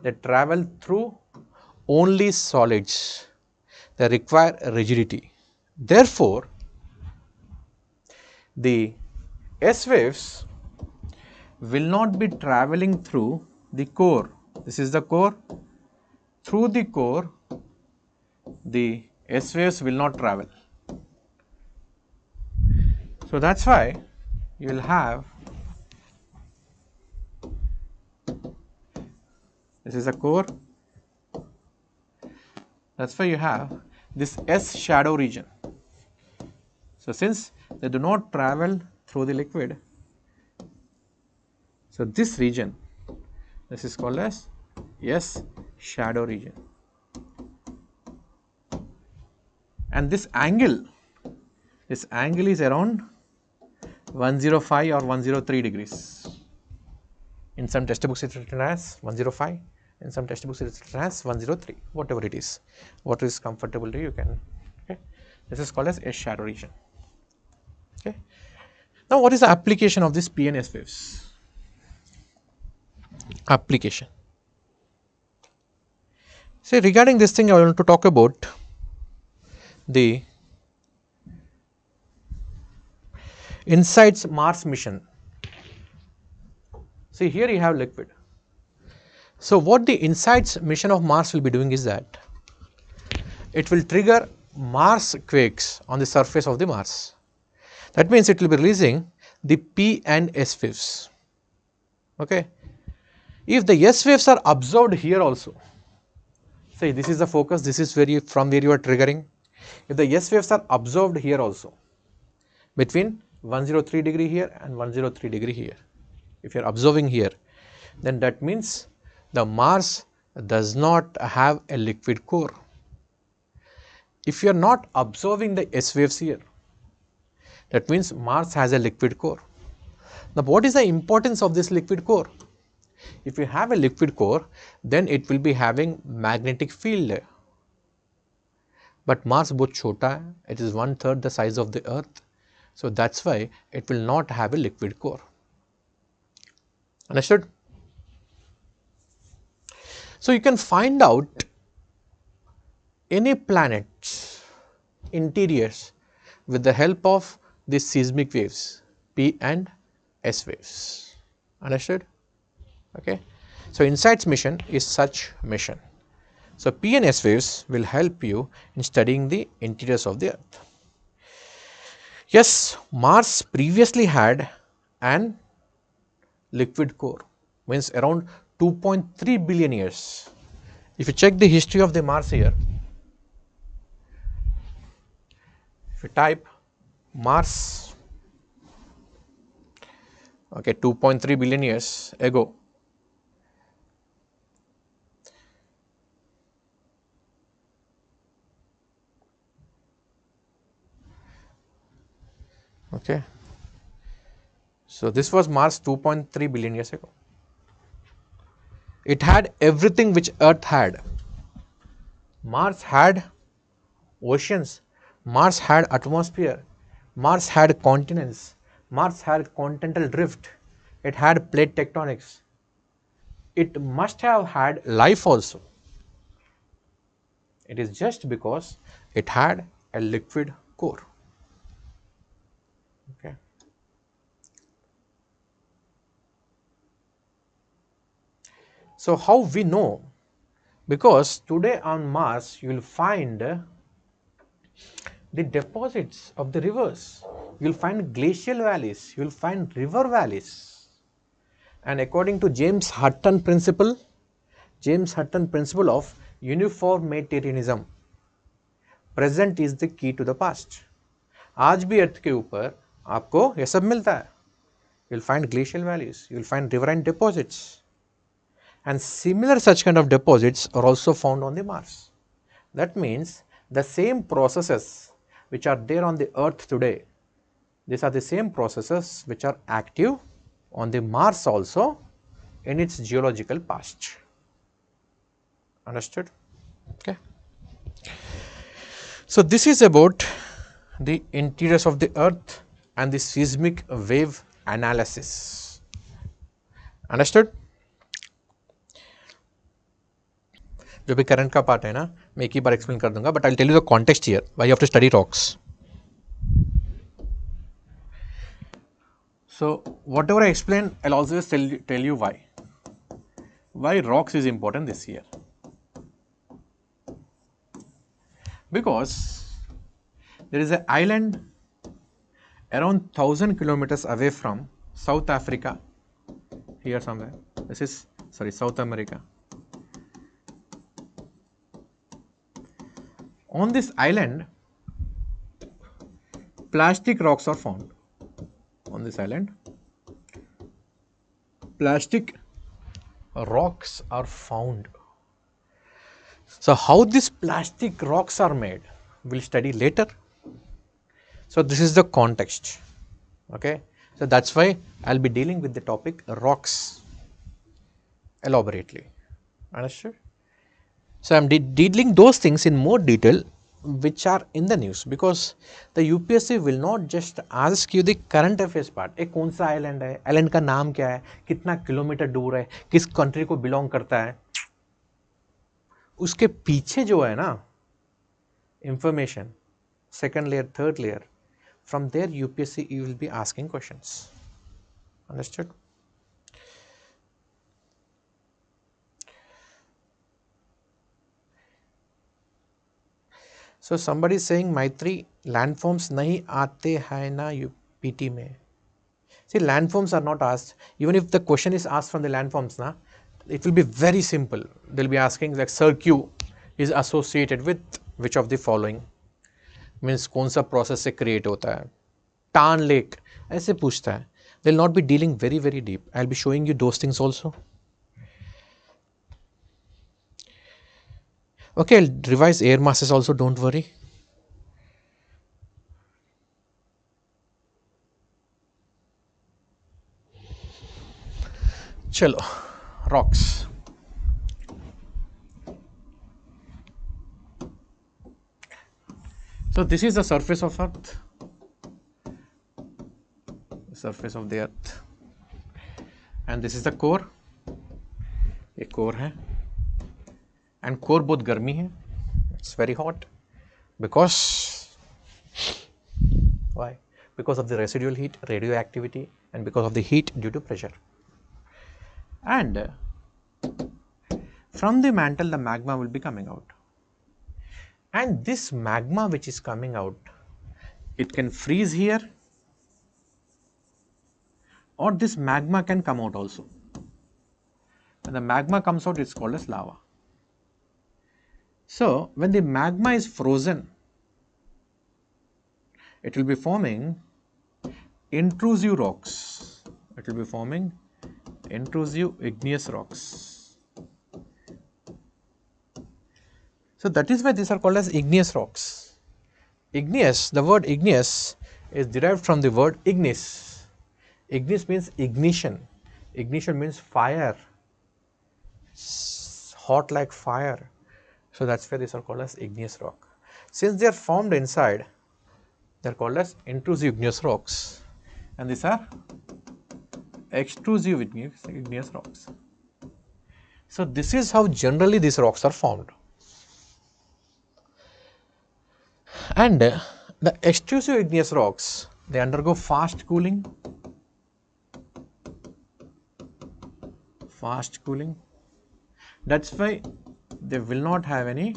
they travel through only solids. They require rigidity. Therefore, the S waves will not be traveling through the core. This is the core. Through the core, the S waves will not travel. So that's why you will have, this is a core, that's why you have this S shadow region. So since they do not travel through the liquid, so this region, this is called as S shadow region. And this angle is around 105 or 103 degrees. In some textbooks it is written as 105, in some textbooks it is written as 103, whatever it is. What is comfortable to you, you can, okay. This is called as S shadow region. Okay. Now what is the application of this P and S waves? Application. See, regarding this thing I want to talk about the InSight's Mars mission. See, here you have liquid. So what the InSight's mission of Mars will be doing is that it will trigger Mars quakes on the surface of the Mars. That means it will be releasing the P and S waves. Okay. If the S waves are observed here also, say this is the focus, this is where you, from where you are triggering. If the S waves are observed here also, between 103 degree here and 103 degree here, if you are observing here, then that means the Mars does not have a liquid core. If you are not observing the S waves here, that means Mars has a liquid core. Now, what is the importance of this liquid core? If you have a liquid core, then it will be having magnetic field. But Mars बहुत छोटा है, it is 1/3 the size of the Earth. So that's why it will not have a liquid core. Understood? So you can find out any planet's interiors with the help of these seismic waves, P and S waves. Understood? Okay. So InSight's mission is such mission. So P and S waves will help you in studying the interiors of the Earth. Yes, Mars previously had an liquid core, means around 2.3 billion years. If you check the history of the Mars here, if you type Mars, okay, 2.3 billion years ago, okay. So this was Mars 2.3 billion years ago. It had everything which Earth had. Mars had oceans, Mars had atmosphere, Mars had continents, Mars had continental drift, it had plate tectonics. It must have had life also. It is just because it had a liquid core. Okay. So how we know? Because today on Mars you will find the deposits of the rivers, you will find glacial valleys, you will find river valleys. And according to James Hutton principle of uniformitarianism, present is the key to the past. आज भी अर्थ के ऊपर आपको यह सब मिलता है. You will find glacial valleys, you will find riverine deposits. And similar such kind of deposits are also found on the Mars. That means the same processes which are there on the Earth today, these are the same processes which are active on the Mars also in its geological past. Understood? Okay. So this is about the interiors of the Earth and the seismic wave analysis. Understood? जो भी current का part है ना, मैं एक ही बार explain कर दूंगा, but I will tell you the context here why you have to study rocks. So whatever I explain, I'll always tell you why rocks is important this year. Because there is an island around 1000 kilometers away from South Africa, here somewhere. This is, sorry, South America. On this island, plastic rocks are found. On this island, plastic rocks are found. So how these plastic rocks are made, we'll study later. So this is the context. Okay. So that's why I'll be dealing with the topic rocks elaborately. Understood? So I'm dealing those things in more detail which are in the news, because the UPSC will not just ask you the current affairs part. एक कौन सा island है, island का नाम क्या है, कितना kilometre दूर है, किस कंट्री को बिलोंग करता है, उसके पीछे जो है ना information, second layer, third layer, from there UPSC you will be asking questions. Understood? So somebody is saying Maitri, landforms nahi aate hai na PT mein. See, landforms are not asked. Even if the question is asked from the landforms na, it will be very simple. They'll be asking like Sir Q is associated with which of the following, means कौन सा process से create होता है, टान lake ऐसे पूछता है. They will not be dealing very very deep. I will be showing you those things also. Okay, I'll revise air masses also, don't worry. Chalo, rocks. So this is the surface of Earth, surface of the Earth, and this is the core. ये core है, and core बहुत गर्मी है. It's very hot because why? Because of the residual heat, radioactivity, and because of the heat due to pressure. And from the mantle, the magma will be coming out. And this magma which is coming out, it can freeze here, or this magma can come out also. When the magma comes out, it's called as lava. So when the magma is frozen, it will be forming intrusive rocks. It will be forming intrusive igneous rocks. So that is why these are called as igneous rocks. Igneous, the word igneous is derived from the word ignis. Ignis means ignition. Ignition means fire, hot like fire. So that's why these are called as igneous rock. Since they are formed inside, they are called as intrusive igneous rocks, and these are extrusive igneous rocks. So this is how generally these rocks are formed. And the extrusive igneous rocks, they undergo fast cooling. Fast cooling. That's why they will not have any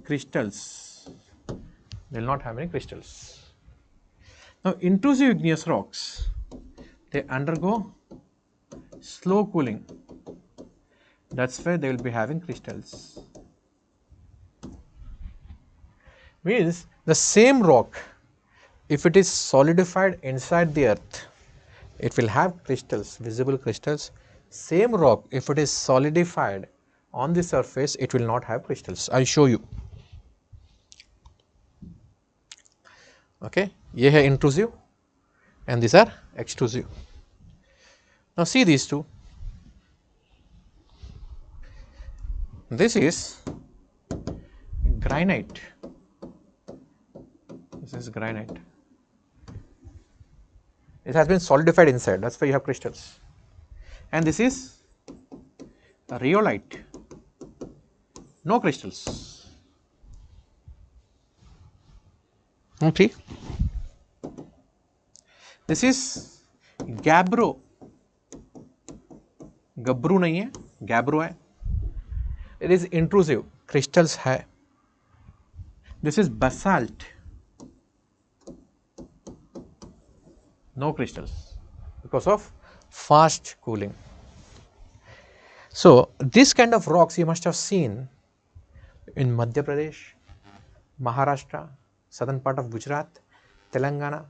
crystals. They will not have any crystals. Now, intrusive igneous rocks, they undergo slow cooling. That's why they will be having crystals. Means the same rock, if it is solidified inside the earth, it will have crystals, visible crystals. Same rock, if it is solidified on the surface, it will not have crystals. I'll show you. Okay, ये है intrusive and these are extrusive. Now see these two. This is granite. This is granite. It has been solidified inside, that's why you have crystals. And this is rhyolite, no crystals. Okay. This is gabbro. गब्रू नहीं है, gabbro है. It is intrusive, crystals है. This is basalt, no crystals because of fast cooling. So this kind of rocks you must have seen in Madhya Pradesh, Maharashtra, southern part of Gujarat, Telangana,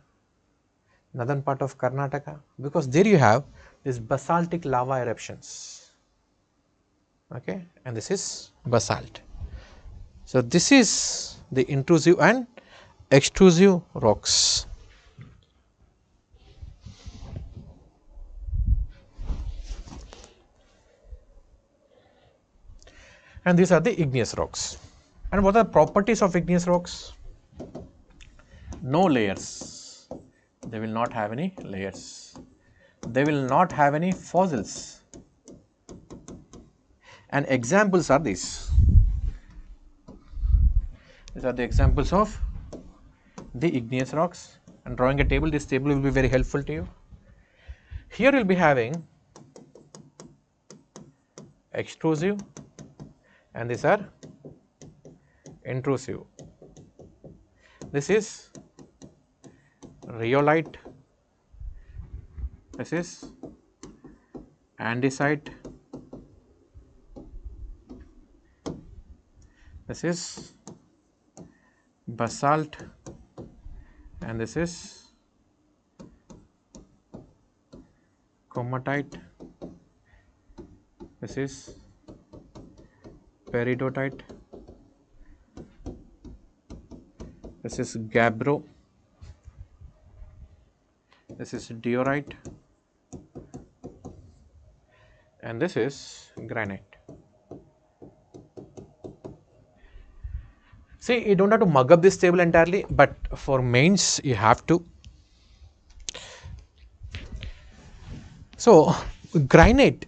northern part of Karnataka, because there you have these basaltic lava eruptions. Okay, and this is basalt. So this is the intrusive and extrusive rocks. And these are the igneous rocks. And what are the properties of igneous rocks? No layers. They will not have any layers. They will not have any fossils. And examples are these. These are the examples of the igneous rocks. And drawing a table, this table will be very helpful to you. Here you will be having extrusive and these are intrusive. This is rhyolite, this is andesite, This is basalt and this is comatite. This is peridotite. This is gabbro. This is diorite. And this is granite. See, you don't have to mug up this table entirely, but for mains you have to. So, granite.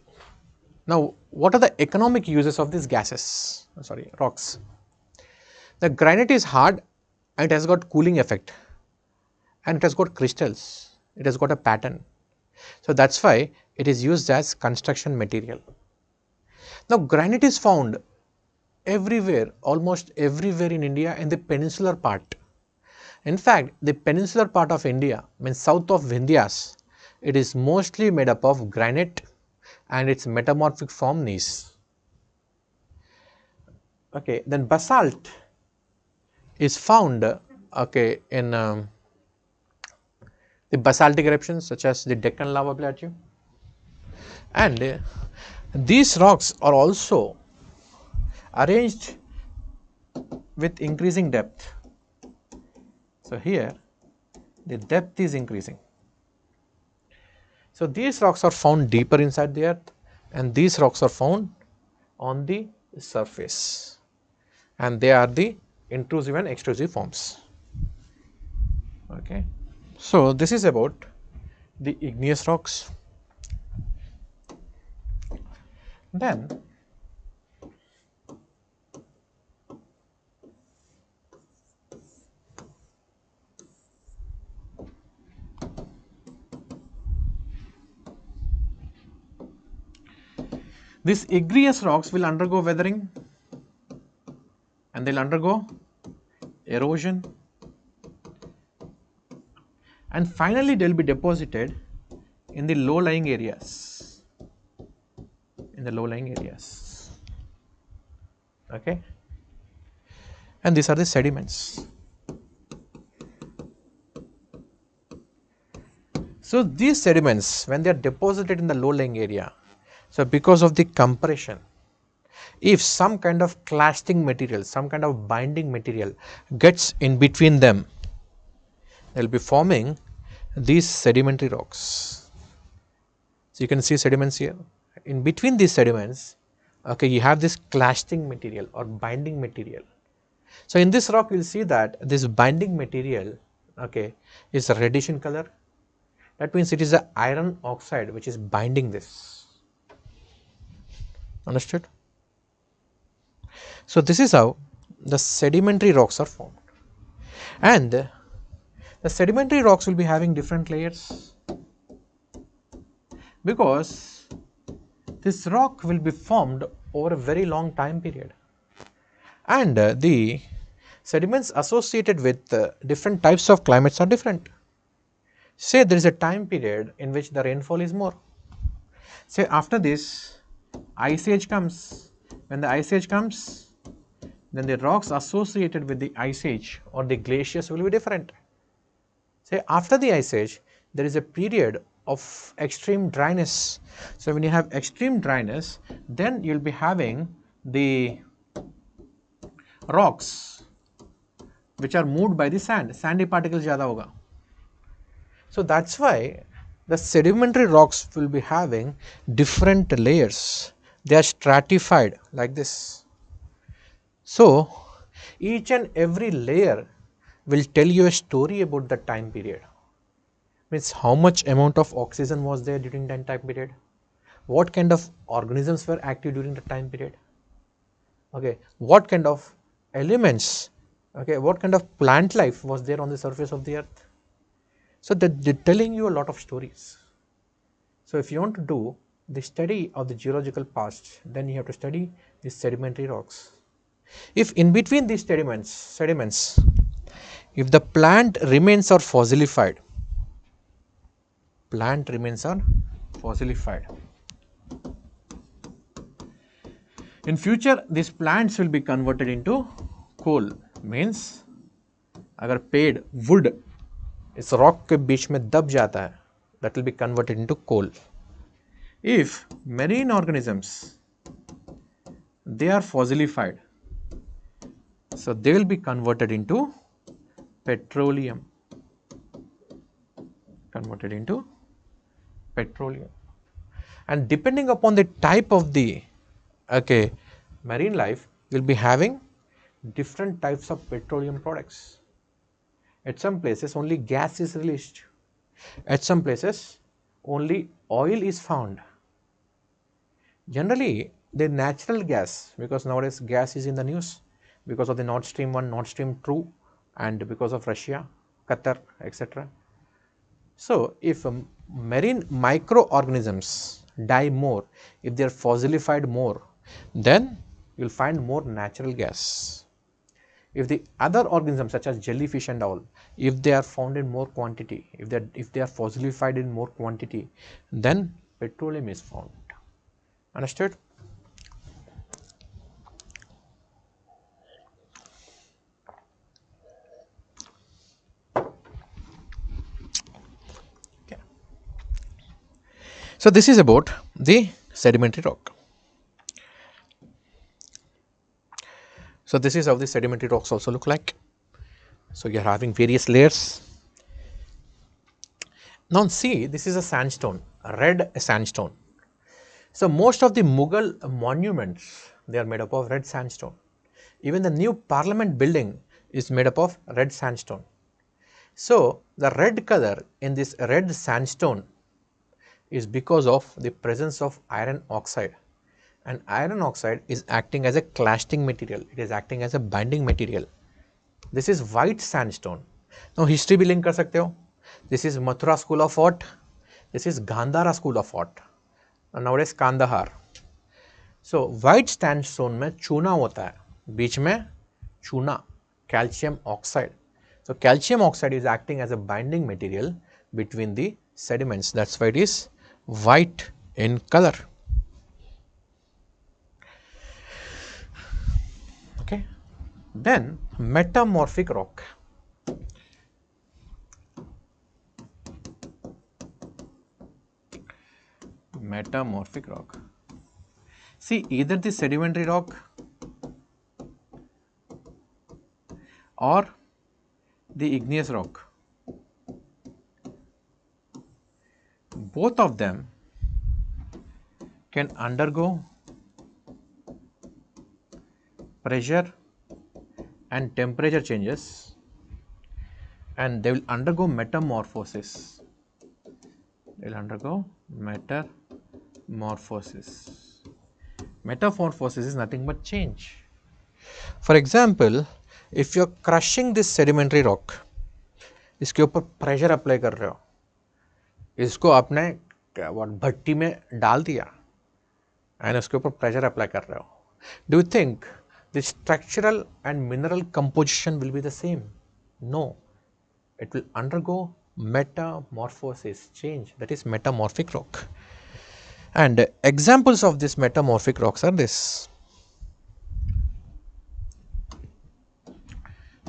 Now, what are the economic uses of these gases? Sorry, rocks. The granite is hard and it has got cooling effect and it has got crystals. It has got a pattern. So, that is why it is used as construction material. Now, granite is found everywhere, almost everywhere in India in the peninsular part. In fact, the peninsular part of India, means south of Vindhyas, it is mostly made up of granite and its metamorphic form gneiss. Okay, then basalt is found in the basaltic eruptions such as the Deccan lava plateau, and these rocks are also arranged with increasing depth. So, here the depth is increasing. So, these rocks are found deeper inside the earth and these rocks are found on the surface, and they are the intrusive and extrusive forms. Okay. So, this is about the igneous rocks. Then these igneous rocks will undergo weathering and they will undergo erosion, and finally they will be deposited in the low lying areas, okay, and these are the sediments. So, these sediments, when they are deposited in the low lying area, so because of the compression, if some kind of clasting material, some kind of binding material gets in between them, they will be forming these sedimentary rocks. So, you can see sediments here. In between these sediments, okay, you have this clasting material or binding material. So, in this rock you will see that this binding material, okay, is reddish in color. That means it is the iron oxide which is binding this. Understood? So, this is how the sedimentary rocks are formed, and the sedimentary rocks will be having different layers because this rock will be formed over a very long time period, and the sediments associated with different types of climates are different. Say there is a time period in which the rainfall is more. Say after this ice age comes. When the ice age comes, then the rocks associated with the ice age or the glaciers will be different. Say after the ice age, there is a period of extreme dryness. So, when you have extreme dryness, then you will be having the rocks which are moved by the sand, sandy particles ज़्यादा होगा. So, that is why the sedimentary rocks will be having different layers. They are stratified like this. So, each and every layer will tell you a story about the time period. Means how much amount of oxygen was there during that time period, what kind of organisms were active during the time period, okay, what kind of elements, okay, what kind of plant life was there on the surface of the earth. So, that they are telling you a lot of stories. So, if you want to do the study of the geological past, then you have to study these sedimentary rocks. If in between these sediments, if the plant remains or fossilified, In future, these plants will be converted into coal. Means, अगर पेड़ wood इस rock के बीच में दब जाता है, that will be converted into coal. If marine organisms, they are fossilified, so they will be converted into petroleum. Converted into petroleum. And depending upon the type of the marine life, you will be having different types of petroleum products. At some places only gas is released. At some places only oil is found. Generally the natural gas, because nowadays gas is in the news because of the Nord Stream 1, Nord Stream 2 and because of Russia, Qatar, etc. So if marine microorganisms die more, if they are fossilified more, then you will find more natural gas. If the other organisms such as jellyfish and all, if they are found in more quantity, if they are fossilified in more quantity, then petroleum is found. Understood? Okay. So this is about the sedimentary rock. So this is how the sedimentary rocks also look like. So you are having various layers. Now see, this is a sandstone, a red sandstone. So most of the Mughal monuments, they are made up of red sandstone. Even the new parliament building is made up of red sandstone. So the red color in this red sandstone is because of the presence of iron oxide, and iron oxide is acting as a clasting material, it is acting as a binding material. This is white sandstone. Now history भी link कर सकते हो. This is Mathura school of thought, this is Gandhara school of thought, and nowadays Kandahar. So white sandstone में चूना होता है, बीच में चूना, calcium oxide. So calcium oxide is acting as a binding material between the sediments, that's why it is white in color. Okay. Then metamorphic rock. Metamorphic rock. See, either the sedimentary rock or the igneous rock, both of them can undergo pressure and temperature changes, and they will undergo metamorphosis. They will undergo metamorphosis. Metamorphosis is nothing but change. For example, if you are crushing this sedimentary rock, इसके ऊपर pressure apply कर रहे हो, इसको आपने भट्टी में डाल दिया एंड उसके ऊपर प्रेशर अप्लाई कर रहे हो, do you think the structural and mineral composition will be the same? No, it will undergo metamorphosis, change, that is metamorphic rock. And examples of this metamorphic rocks are this,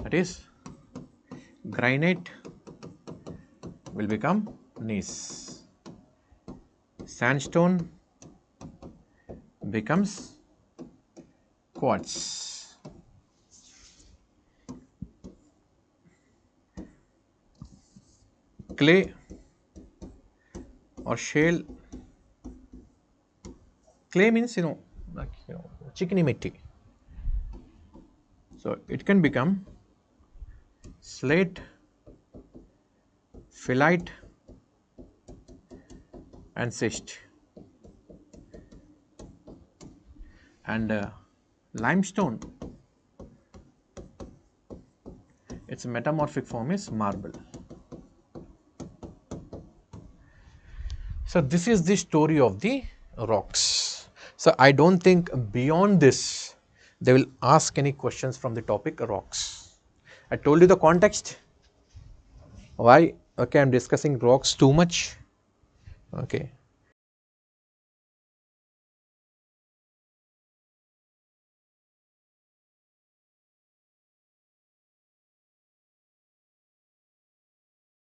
that is granite will become gneiss, sandstone becomes quartz, clay or shale, clay means चिकनी मिट्टी, so it can become slate, phyllite and schist, and limestone, its metamorphic form is marble. So this is the story of the rocks. So I don't think beyond this they will ask any questions from the topic rocks. I told you the context. Why? Okay, I am discussing rocks too much. Okay,